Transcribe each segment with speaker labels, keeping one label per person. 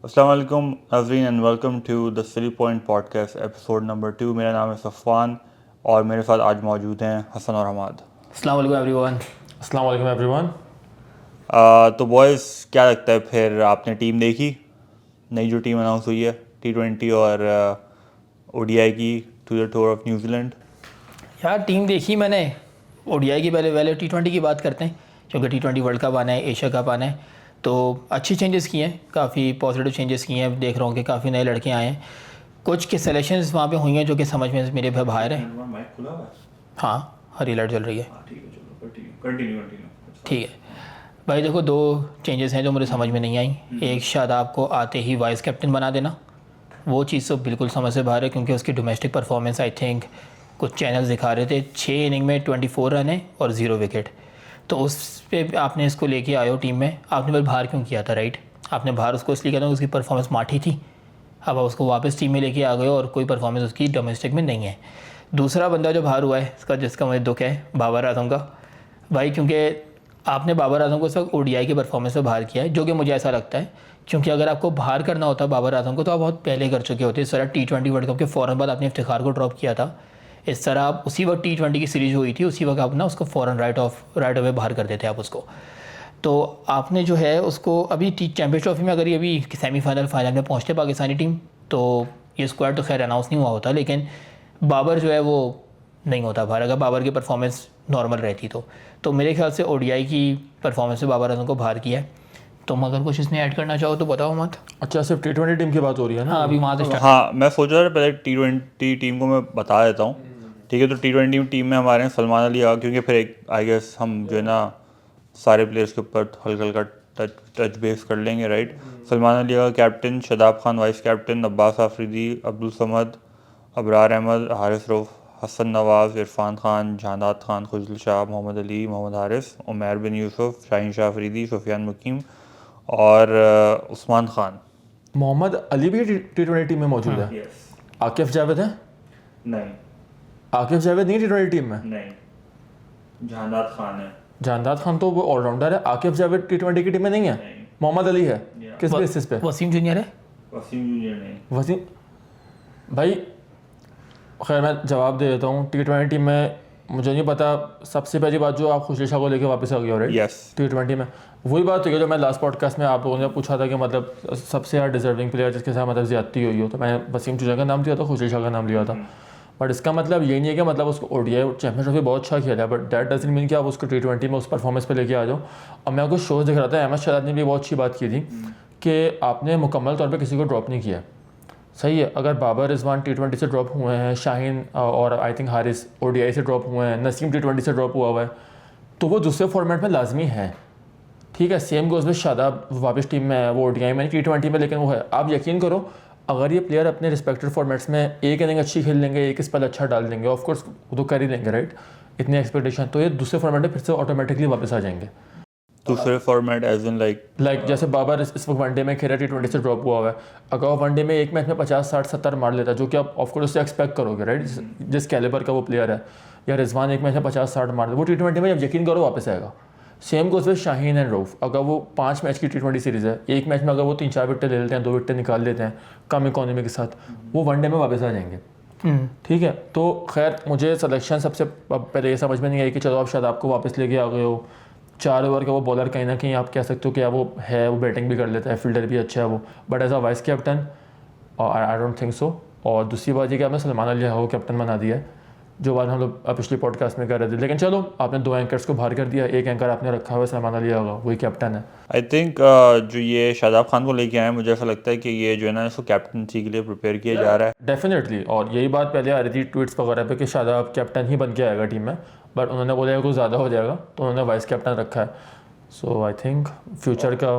Speaker 1: अस्सलाम वालेकुम नाज़रीन and welcome to the silly point podcast episode number 2। मेरा नाम है सफ़वान और मेरे साथ आज मौजूद हैं हसन और हमाद।
Speaker 2: अस्सलाम वालेकुम एवरीवन।
Speaker 3: अस्सलाम वालेकुम एवरीवन।
Speaker 1: तो बॉयज़, क्या लगता है फिर आपने टीम देखी, नई जो टीम अनाउंस हुई है T20 और ODI की, to the tour of New Zealand?
Speaker 2: यार टीम देखी मैंने। ओडीआई की पहले T20 की बात करते हैं, क्योंकि T20 वर्ल्ड कप आना है, एशिया कप आना है, तो अच्छे चेंजेस किए हैं, काफ़ी पॉजिटिव चेंजेस किए हैं। देख रहा हूँ कि काफ़ी नए लड़के आए हैं, कुछ के सिलेक्शंस वहाँ पे हुई हैं जो कि समझ में मेरे पे बाहर है। हाँ, हरी लाइट जल रही है। ठीक है भाई, देखो दो चेंजेस हैं जो मुझे समझ में नहीं आई। एक, शादाब को आते ही वाइस कैप्टन बना देना, वो चीज़ तो बिल्कुल समझ से बाहर है, क्योंकि उसकी डोमेस्टिक परफॉर्मेंस आई थिंक कुछ चैनल्स दिखा रहे थे 6 इनिंग में 24 रन है और 0 विकेट। तो उस पे आपने इसको लेके आए हो टीम में, आपने फिर बाहर क्यों किया था? राइट, आपने बाहर उसको इसलिए किया था उसकी परफॉर्मेंस माठी थी। अब आप उसको वापस टीम में लेके आ गए हो और कोई परफॉर्मेंस उसकी डोमेस्टिक में नहीं है। दूसरा बंदा जो बाहर हुआ है इसका, जिसका मुझे दुख है, बाबर आजम का। भाई क्योंकि आपने बाबर आजम को इस वक्त ODI की परफॉर्मेंस से बाहर किया है, जो कि मुझे ऐसा लगता है, क्योंकि अगर आपको बाहर करना होता बाबर आजम को तो आप बहुत पहले कर चुके होते। इस तरह T20 वर्ल्ड कप के फ़ौरन बाद आपने इफ्तिखार को ड्रॉप किया था। इस तरह आप उसी वक्त T20 की सीरीज़ हुई थी, उसी वक्त आप ना उसको फ़ौरन राइट अवे बाहर कर देते आप उसको। तो आपने जो है उसको अभी चैम्पियंस ट्रॉफी में अगर ये अभी सेमीफाइनल फाइनल में पहुँचते पाकिस्तानी टीम, तो ये स्क्वाड तो खैर अनाउंस नहीं हुआ होता, लेकिन बाबर जो है वो नहीं होता बाहर, अगर बाबर की परफॉर्मेंस नॉर्मल रहती तो मेरे ख्याल से ODI की परफॉर्मेंस से बाबर आजम को बाहर किया है। तुम अगर कुछ इसमें ऐड करना चाहो तो बताओ मत।
Speaker 3: अच्छा, सिर्फ T20 टीम की बात हो रही है ना?
Speaker 2: हाँ, अभी वहाँ से स्टार्ट।
Speaker 1: हाँ, मैं सोच रहा था पहले T20 टीम को मैं बता देता हूँ। ठीक है, तो T20 टीम में हमारे हैं सलमान अली आ, क्योंकि फिर एक आई गेस हम जो है ना सारे प्लेयर्स के ऊपर हल्का हल्का टच बेस कर लेंगे, राइट। सलमान अली का captain, Shadab Khan vice captain, Abbas Afridi, Abdul Samad, Abrar Ahmed, Haris Rauf, Hasan Nawaz, Irfan Khan, Jahandad Khan, Khushdil Shah, Mohammad Ali, Mohammad Haris, Umair बिन यूसुफ, शाहीन शाह अफरीदी, सुफियान मुकीम और उस्मान खान।
Speaker 3: मोहम्मद अली भी T20 टीम में मौजूद है। आकिफ जावेद है?
Speaker 1: नहीं,
Speaker 3: आकिफ जावेद नहीं T20 टीम में?
Speaker 1: नहीं, जहानात खान है।
Speaker 3: जानदाद खान तो वो ऑलराउंडर है। आकिफ जावेद T20 की टीम में नहीं है?
Speaker 1: नहीं।
Speaker 3: मोहम्मद अली है। किस
Speaker 2: व-
Speaker 3: बेसिस पे?
Speaker 2: वसीम जूनियर है।
Speaker 1: वसीम जूनियर नहीं।
Speaker 3: वसीम भाई, खैर मैं जवाब दे देता हूँ। T20 टीम में मुझे नहीं पता। सबसे पहली बात, जो आप खुशली शाह को लेके वापस आ गए हो, राइट?
Speaker 1: यस।
Speaker 3: T20 में वही बात हुई है जो मैं लास्ट पॉडकास्ट में आप लोगों ने पूछा था कि मतलब सबसे ज़्यादा डिजर्विंग प्लेयर जिसके साथ मतलब ज़्यादती हुई हो, तो मैंने वसीम जूनियर का नाम लिया था, खुशली शाह का नाम लिया था। बट इसका मतलब ये नहीं है कि मतलब उसको ODI चैम्पियन ट्रॉफी बहुत अच्छा खेला है, बट दैट डजंट मीन कि आप उसको T20 में उस परफॉर्मेंस पे लेके आ जाओ। और मैं आपको शोज़ दिख रहा था, अहमद शहजाद ने भी बहुत अच्छी बात की थी कि आपने मुकम्मल तौर पे किसी को ड्रॉप नहीं किया। सही है, अगर बाबर रिजवान T20 से ड्रॉप हुए हैं, शाहीन और आई थिंक हारिस ODI से ड्रॉप हुए हैं, नसीम T20 से ड्रॉप हुआ है, तो वो दूसरे फॉर्मेट में लाजमी है। ठीक है, सेम गोज़ में शादाब वापस टीम में है, वो ODI में T20 में, लेकिन वो है। आप यकीन करो, अगर ये प्लेयर अपने रिस्पेक्टेड फॉर्मेट्स में एक इनिंग अच्छी खेल लेंगे, एक स्पेल अच्छा डाल देंगे, ऑफ कोर्स वो तो कर ही देंगे, राइट, इतनी एक्सपेक्टेशन, तो ये दूसरे फॉर्मेट में फिर से ऑटोमेटिकली वापस आ जाएंगे।
Speaker 1: दूसरे फॉर्मेट एज इन लाइक
Speaker 3: जैसे बाबर इस वक्त वनडे में खेल रहा है, T20 से ड्रॉप हुआ है। अगर वो वनडे में एक मैच में 50, 60, 70 मार लेता है, जो कि आप ऑफकोर्स उससे एक्सपेक्ट करोगे, राइट, जिस कैलिबर का वो प्लेयर है, या रिजवान एक मैच में 50, 60 मार दे, वो T20 में जब यकीन करो वापस आएगा। Same goes with Shaheen and Rauf. अगर वो 5 मैच की T20 सीरीज़ है, एक मैच में अगर वो 3-4 विकेट ले लेते हैं, 2 विकेट निकाल लेते हैं कम इकोनॉमी के साथ, वो वनडे में वापस आ जाएंगे। ठीक है, तो खैर मुझे सिलेक्शन सबसे पहले ये समझ में नहीं आई कि चलो आप शादाब को वापस लेके आ गए हो। 4 ओवर का वो बॉलर कहीं ना कहीं आप कह सकते हो कि वो है, वो बैटिंग भी कर लेता है, फील्डर भी अच्छा है वो, but as a vice captain I don't think so. और दूसरी बात ये कि आपने सलमान अली को कैप्टन बना दिया है, जो बात हम लोग पिछली पॉडकास्ट में कर रहे थे। लेकिन चलो, आपने 2 एंकर्स को बाहर कर दिया, एक एंकर आपने रखा हुआ है सलमान अली होगा, वही कैप्टन है।
Speaker 1: आई थिंक जो ये शादाब खान को लेके आए, मुझे ऐसा लगता है कि ये जो है ना इसको कैप्टनसी के लिए प्रिपेयर किया जा रहा है।
Speaker 3: डेफिनेटली, और यही बात पहले आ रही थी ट्वीट्स वगैरह पे कि शादाब कैप्टन ही बन के आएगा टीम में, बट उन्होंने बोला कुछ ज़्यादा हो जाएगा, तो उन्होंने वाइस कैप्टन रखा है। सो आई थिंक फ्यूचर का।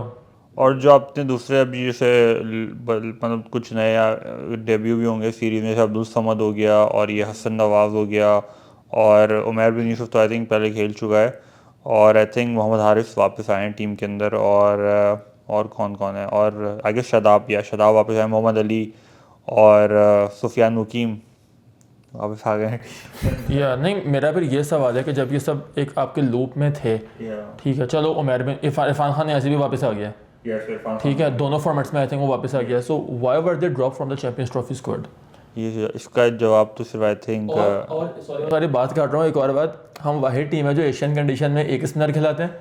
Speaker 1: और जो आपने दूसरे अभी जैसे मतलब कुछ नए डेब्यू भी होंगे सीरीज़ में, जैसे अब्दुल समद हो गया और ये हसन नवाज़ हो गया और उमैर बिन यूसुफ तो आई थिंक पहले खेल चुका है, और आई थिंक मोहम्मद हारिस वापस आए हैं टीम के अंदर, और कौन कौन है, और आई गेस शादाब वापस आए, मोहम्मद अली और सुफियान मुकीम वापस आ गए हैं।
Speaker 3: या नहीं, मेरा फिर ये सवाल है कि जब ये सब एक आपके लूप में थे, ठीक है, चलो उमैर बिन इरफान खान ऐसे भी वापस आ गया, ठीक है, दोनों फॉर्मेट्स में आई थिंक वो वापस आ गया. So why were they drop from the champions trophy squad?
Speaker 1: ये इसका जवाब तो सिर्फ आई थिंक
Speaker 3: और सॉरी बात काट रहा हूँ, एक और बात, हम वाहिद टीम है जो एशियन कंडीशन में एक स्पिनर खिलाते हैं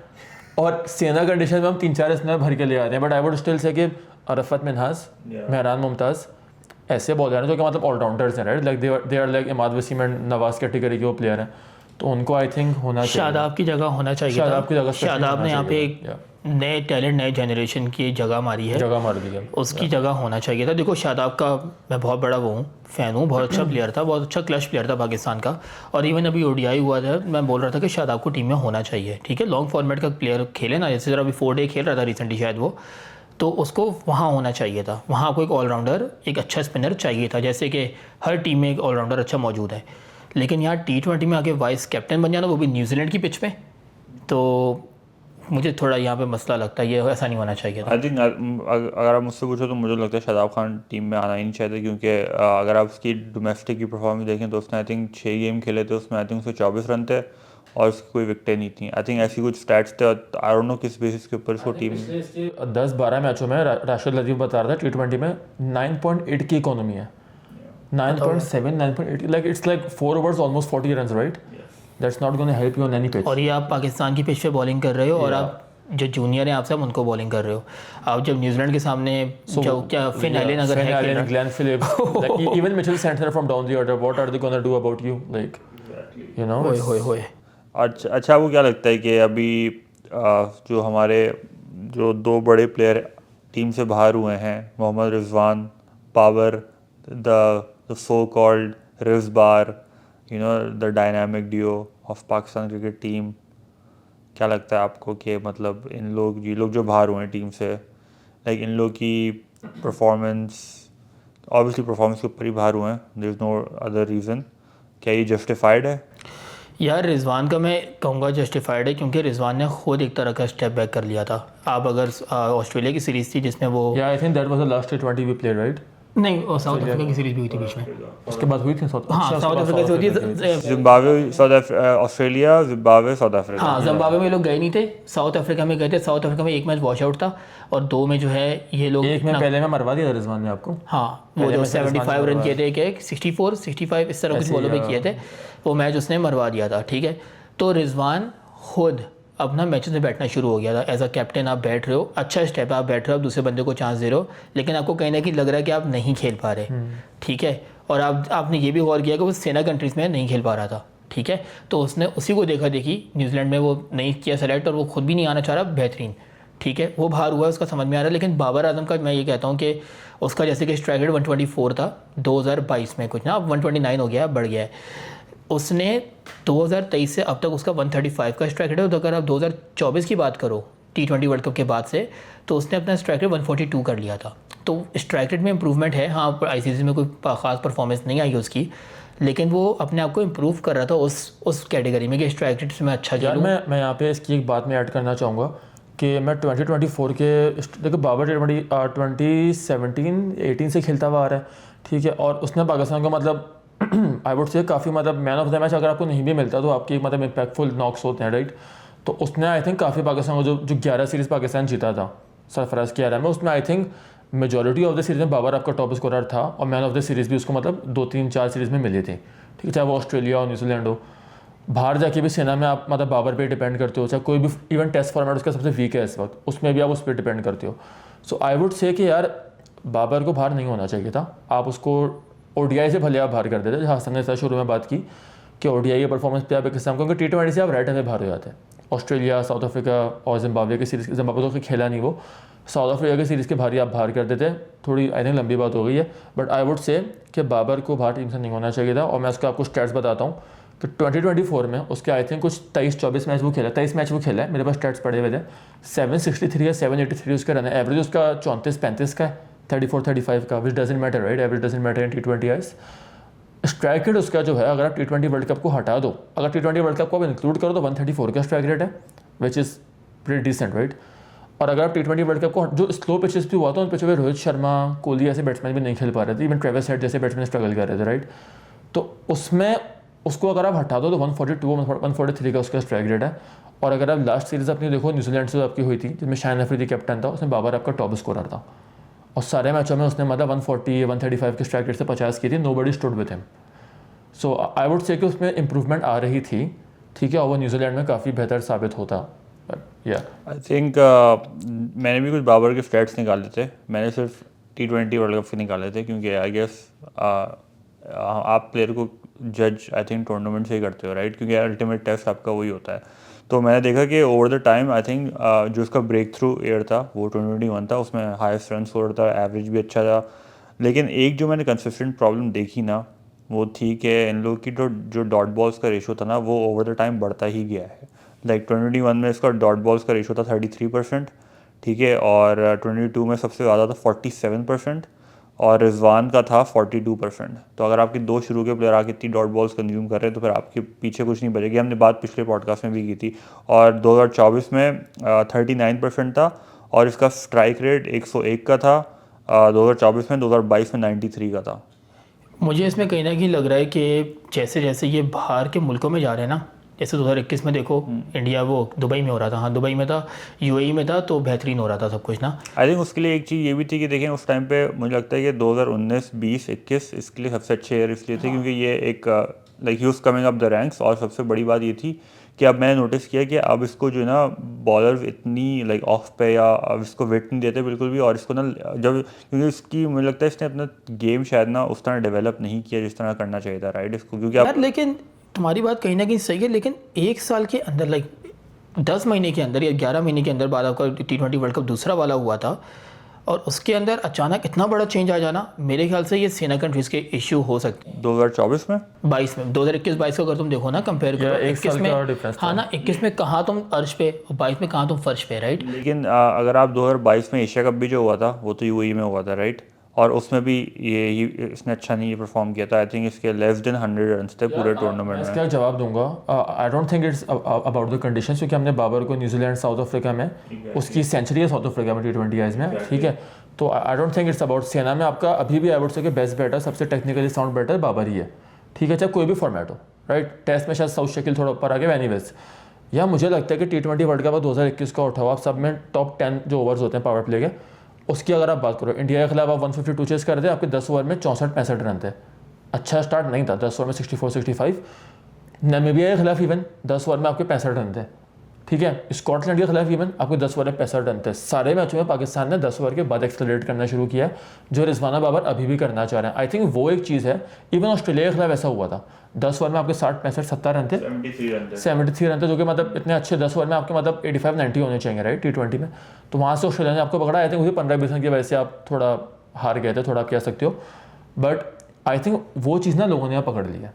Speaker 3: और सेना कंडीशन में हम 3-4 स्पिनर भर के ले आते हैं. But I would still say कि अरफत मिन्हाज, मेहरान मुमताज़ ऐसे बॉलर हैं जो कि मतलब ऑलराउंडर्स हैं, right, like they are like Imad Wasim and Nawaz category के वो प्लेयर हैं. तो उनको आई थिंक होना चाहिए,
Speaker 2: शादाब की जगह होना चाहिए था.
Speaker 3: शादाब की जगह
Speaker 2: शादाब ने यहाँ पे एक नए टैलेंट, नए जनरेशन की जगह मारी है,
Speaker 3: जगह मार दी है.
Speaker 2: उसकी जगह होना चाहिए था. देखो शादाब का मैं बहुत बड़ा वो हूँ, फ़ैन हूँ, बहुत अच्छा प्लेयर था, बहुत अच्छा क्लच प्लेयर था पाकिस्तान का. और इवन अभी ओडीआई हुआ था, मैं बोल रहा था कि शादाब को टीम में होना चाहिए. ठीक है, लॉन्ग फॉर्मेट का प्लेयर खेले ना, जैसे अभी 4 डे खेल रहा था रिसेंटली शायद वो, तो उसको वहाँ होना चाहिए था. वहाँ आपको एक ऑलराउंडर, एक अच्छा स्पिनर चाहिए था. जैसे कि हर टीम में एक ऑलराउंडर अच्छा मौजूद है, लेकिन यहाँ T20 में आके वाइस कैप्टन बन जाना, वो भी न्यूजीलैंड की पिच पे, तो मुझे थोड़ा यहाँ पे मसला लगता है. ये ऐसा नहीं होना चाहिए था.
Speaker 1: आई थिंक अगर आप मुझसे पूछो तो मुझे लगता है शादाब खान टीम में आना ही नहीं चाहिए, क्योंकि अगर आप उसकी डोमेस्टिक की परफॉर्मेंस देखें तो उसने आई थिंक 6 गेम खेले थे, उसमें आई थिंक उसके 24 रन थे और उसकी कोई विकटें नहीं थी. आई थिंक ऐसी कुछ स्टैट्स थे, आई डोंट नो किस बेसिस के ऊपर उसको टीम
Speaker 3: 10-12 मैचों में राशिद लतीफ़ बता रहा था T20 में 9.8 की इकोनॉमी है. 9.7, 9.8, like it's like 4 overs almost 40 runs, right? That's not going to help you on any pitch.
Speaker 2: और ये आप पाकिस्तान की पिच पे बॉलिंग कर रहे हो और आप जो जूनियर हैं आपसे, आप उनको बॉलिंग कर रहे हो. आप जब न्यूजीलैंड के सामने जो क्या फिन एलन अगर है,
Speaker 3: Allen, Glenn Phillips, like even Mitchell Santner from down the order, what are they going to do about you? Like, you know.
Speaker 2: होए.
Speaker 1: अच्छा आपको क्या लगता है कि अभी जो हमारे जो 2 बड़े प्लेयर टीम से बाहर हुए हैं, मोहम्मद रिजवान, पावर, the so called Rizbar, you know the dynamic duo of Pakistan cricket team, क्या लगता है आपको कि मतलब ये लोग जो बाहर हुए हैं टीम से, लाइक इन लोग की परफॉर्मेंस, ऑब्वियसली परफॉर्मेंस के ऊपर ही बाहर हुए हैं, there is no other reason, क्या ये जस्टिफाइड है?
Speaker 2: यार रिजवान का मैं कहूँगा जस्टिफाइड है, क्योंकि रिजवान ने खुद एक तरह का स्टेप बैक कर लिया था. आप अगर ऑस्ट्रेलिया की सीरीज़ थी जिसमें वो,
Speaker 3: Yeah, I think that was the last T20 we played, right?
Speaker 2: नहीं, और साउथ अफ्रीका की सीरीज़ भी हुई थी बीच में.
Speaker 3: उसके बाद हुई थी साउथ
Speaker 2: अफ्रीका से होती है.
Speaker 1: Zimbabwe Australia, Zimbabwe south Africa.
Speaker 2: हाँ, जिम्बाब्वे में लोग गए नहीं थे, साउथ अफ्रीका में गए थे. साउथ अफ्रीका में एक मैच वॉश आउट था और 2 में जो है ये लोग
Speaker 3: एक में पहले में मरवा दिया रिजवान ने आपको.
Speaker 2: हाँ, वो जो 75 रन किए थे, एक 64, 65 इस तरह कुछ बॉलों पे किए थे, वो मैच उसने मरवा दिया था. ठीक है, तो रिजवान खुद अपना मैचेस में बैठना शुरू हो गया था. एज अ कैप्टन आप बैठ रहे हो, अच्छा स्टेप है, आप बैठ रहे हो, आप दूसरे बंदे को चांस दे रहे हो, लेकिन आपको कहीं ना कहीं लग रहा है कि आप नहीं खेल पा रहे. ठीक है, और आपने ये भी गौर किया कि वो सेना कंट्रीज़ में नहीं खेल पा रहा था. ठीक है, तो उसने उसी को देखा देखी न्यूजीलैंड में वो नहीं किया सेलेक्ट, और वो खुद भी नहीं आना चाह रहा. बेहतरीन, ठीक है, वो बाहर हुआ, उसका समझ में आ रहा है. लेकिन बाबर आजम का मैं ये कहता हूँ कि उसका जैसे कि स्ट्राइक रेट 124 था 2022 में, कुछ ना अब 129 हो गया, बढ़ गया है. उसने 2023 से अब तक उसका 135 का स्ट्राइक रेट है. तो अगर आप 2024 की बात करो T20 वर्ल्ड कप के बाद से, तो उसने अपना स्ट्राइक रेट 142 कर लिया था. तो स्ट्राइक रेट में इंप्रूवमेंट है. हाँ, ICC में कोई ख़ास परफॉर्मेंस नहीं आई उसकी, लेकिन वो अपने आप को इम्प्रूव कर रहा था उस कैटेगरी में कि स्ट्राइक रेट में अच्छा
Speaker 3: यार मैं यहाँ पे इसकी एक बात में ऐड करना चाहूँगा कि मैं 2024 के देखो बाबर T20 2017-18 से खेलता हुआ आ रहा है. ठीक है, और उसने पाकिस्तान को मतलब आई वुड से काफ़ी मतलब मैन ऑफ द मैच अगर आपको नहीं भी मिलता तो आपकी मतलब इम्पैक्टफुल नॉक्स होते हैं, राइट. तो उसने आई थिंक काफ़ी पाकिस्तान को जो 11 सीरीज़ पाकिस्तान जीता था सरफराज की एरा में, उसमें I think majority of the series में बाबर आपका टॉप स्कोरर था और मैन ऑफ द सीरीज़ भी उसको मतलब 2-3-4 सीरीज़ में मिली थी. ठीक है, चाहे वो ऑस्ट्रेलिया हो, न्यूजीलैंड हो, बाहर जाके भी सेना में आप मतलब बाबर पे डिपेंड करते हो, चाहे कोई भी इवन टेस्ट फॉर्मेट उसका सबसे वीक है इस वक्त, उसमें भी आप उस पर डिपेंड करते हो. सो आई वुड से कि यार बाबर को बाहर नहीं होना चाहिए था. आप उसको ODI से भले आप बाहर कर देते, जहाँ हमने शुरू में बात की कि ODI के परफॉर्मेंस पे आप एक किस्म क्योंकि T20 से आप राइट अवे बाहर हो जाते हैं. ऑस्ट्रेलिया, साउथ अफ्रीका और जिम्बाब्वे की सीरीज़, जिम्बाब्वे तो खेला नहीं वो, साउथ अफ्रीका की सीरीज़ के बाहर आप बाहर कर देते. थोड़ी आई थिंक लंबी बात हो गई है, बट आई वुड से कि बाबर को बाहर टीम से नहीं होना चाहिए था. और मैं उसका आपको स्टैट्स बताता हूँ कि 2024 में उसके आई थिंक कुछ 23-24 मैच वो खेला, 23 मैच वो खेला है, मेरे पास स्टैट्स पड़े हुए थे. 763 या 783 उसका रन है, एवरेज उसका 34-35 का है, 34-35 का, विच doesn't matter, right. Average doesn't matter in T20 eyes. Strike rate उसका जो है, अगर आप T20 वर्ल्ड कप को हटा दो, अगर T20 वर्ल्ड कप को आप इंक्लूड करो तो 134 का स्ट्राइक रेट है, which is pretty decent, right. और अगर आप T20 वर्ल्ड कप को जो स्लो पिचेस भी हुआ था उन पिचों पर रोहित शर्मा, कोहली ऐसे बैट्समैन भी नहीं खेल पा रहे थे, इवन ट्रेविस हेड जैसे बैट्समैन स्ट्रगल कर रहे थे, राइट. तो उसमें उसको अगर आप हटा दो तो 142 143 का उसका स्ट्राइक रेट है। और अगर आप लास्ट सीरीज़ अपनी देखो न्यूजीलैंड से आपकी हुई थी जिसमें शाहिन अफरीदी कैप्टन था, उसमें बाबर आपका टॉप स्कोरर था और सारे मैचों में उसने मतलब 140 135 के स्ट्राइक रेट से 50 की थी। Nobody stood with him. So I would say कि उसमें इंप्रूवमेंट आ रही थी, ठीक है, और वो न्यूजीलैंड में काफ़ी बेहतर साबित होता। या
Speaker 1: आई थिंक मैंने भी कुछ बाबर के स्टैट्स निकाले थे, मैंने सिर्फ T20 वर्ल्ड कप के निकाले थे क्योंकि आई गेस आप प्लेयर को जज आई थिंक टूर्नामेंट से ही करते हो, राइट, क्योंकि अल्टीमेट टेस्ट आपका वही होता है। तो मैंने देखा कि over the time I think जो उसका ब्रेक थ्रू ईयर था वो 2021 था, उसमें हाईएस्ट रन स्कोर था, एवरेज भी अच्छा था। लेकिन एक जो मैंने कंसिस्टेंट प्रॉब्लम देखी ना वो थी कि इन लोगों की जो डॉट बॉल्स का रेशो था ना वो ओवर द टाइम बढ़ता ही गया है। लाइक 2021 में इसका डॉट बॉल्स का रेशो था 33%, ठीक है, और 22 में सबसे ज़्यादा था 47% और रिजवान का था 42%। तो अगर आपके दो शुरू के प्लेयर आके इतनी डॉट बॉल्स कंज्यूम कर रहे हैं तो फिर आपके पीछे कुछ नहीं बचेगी। हमने बात पिछले पॉडकास्ट में भी की थी। और 2024 में 39% था और इसका स्ट्राइक रेट 101 का था 2024 में, 2022 में 93 का था।
Speaker 2: मुझे इसमें कहीं ना कहीं लग रहा है कि जैसे जैसे ये बाहर के मुल्कों में जा रहे हैं ना, जैसे 2021 में देखो इंडिया वो दुबई में हो रहा था, हाँ दुबई में था, यूएई में था, तो बेहतरीन हो रहा था सब कुछ ना।
Speaker 1: आई थिंक उसके लिए एक चीज़ ये भी थी कि देखें उस टाइम पे मुझे लगता है कि 2019, 20, 21 इसके लिए सबसे अच्छे ईयर इसलिए थे क्योंकि ये एक like use coming up the ranks. और सबसे बड़ी बात ये थी कि अब मैंने नोटिस किया कि अब इसको जो है ना बॉलर इतनी लाइक ऑफ पे या अब इसको वेट नहीं देते बिल्कुल भी। और इसको ना जब क्योंकि इसकी मुझे लगता है इसने अपना गेम शायद ना उस तरह डेवलप नहीं किया जिस तरह करना चाहिए था, राइट, इसको, क्योंकि
Speaker 2: यार लेकिन तुम्हारी बात कहीं ना कहीं सही है, लेकिन एक साल के अंदर लाइक 10 महीने के अंदर या 11 महीने के अंदर बाद आपका T20 वर्ल्ड कप दूसरा वाला हुआ था और उसके अंदर अचानक इतना बड़ा चेंज आ जाना, मेरे ख्याल से ये सेना कंट्रीज़ के इशू हो सकते हैं।
Speaker 1: 2024 में
Speaker 2: 22 में 2021-22 को अगर तुम देखो ना कंपेयर करो,
Speaker 3: एक
Speaker 2: 21
Speaker 3: साल
Speaker 2: में
Speaker 3: का difference
Speaker 2: हाँ ना 21 में कहाँ तुम अर्श पे और 22 में कहाँ तुम फर्श पे, राइट।
Speaker 1: लेकिन अगर आप 2022 में एशिया कप भी जो हुआ था वो तो यूएई में हुआ था, राइट, और उसमें भी ये इसने अच्छा नहीं परफॉर्म किया था। आई थिंक इसके लेस देन 100 रन थे पूरे टूर्नामेंट में।
Speaker 3: इसका जवाब दूंगा, आई don't think it's about the conditions, क्योंकि हमने बाबर को न्यूजीलैंड साउथ अफ्रीका में उसकी सेंचुरी है साउथ अफ्रीका में T20 आईज में, ठीक है। तो आई डोंट थिंक इट्स अबाउट सेना में आपका अभी भी आई वुड से कि बेस्ट बैटर सबसे टेक्निकली साउंड बैटर बाबर ही है, ठीक है, चाहे कोई भी फॉर्मेट हो, राइट। टेस्ट में शायद साउथ शकील थोड़ा ऊपर आ गया, एनीवेज। या मुझे लगता है कि T20 वर्ल्ड कप 2021 का उठाओ आप, सब में टॉप 10 जो ओवर्स होते हैं पावर प्ले के, उसकी अगर आप बात करो, इंडिया के खिलाफ आप 152 चेस कर थे, आपके 10 ओवर में 64-65 रन थे। अच्छा स्टार्ट नहीं था, 10 ओवर में 64-65। नामीबिया के खिलाफ इवन 10 ओवर में आपके 65 रन थे, ठीक है। स्कॉटलैंड के खिलाफ इवन आपके 10 ओवर में 65 रन थे। सारे मैचों में पाकिस्तान ने 10 ओवर के बाद एक्सलरेट करना शुरू किया, जो रिजवाना बाबर अभी भी करना चाह रहे हैं। आई थिंक वो एक चीज़ है। इवन ऑस्ट्रेलिया के खिलाफ ऐसा हुआ था, 10 ओवर में आपके 60-65-70 रन थे, 73 रन थे, जो कि मतलब इतने अच्छे 10 ओवर में आपके मतलब 85-90 होने चाहिए, राइट, T20 में। तो वहाँ से ऑस्ट्रेलिया ने आपको पकड़ा। आई थिंक उसी 15-20 रन की वजह से आप थोड़ा हार गए थे, थोड़ा आप कह सकते हो। बट आई थिंक वो चीज़ ना लोगों ने यहाँ पकड़ लिया,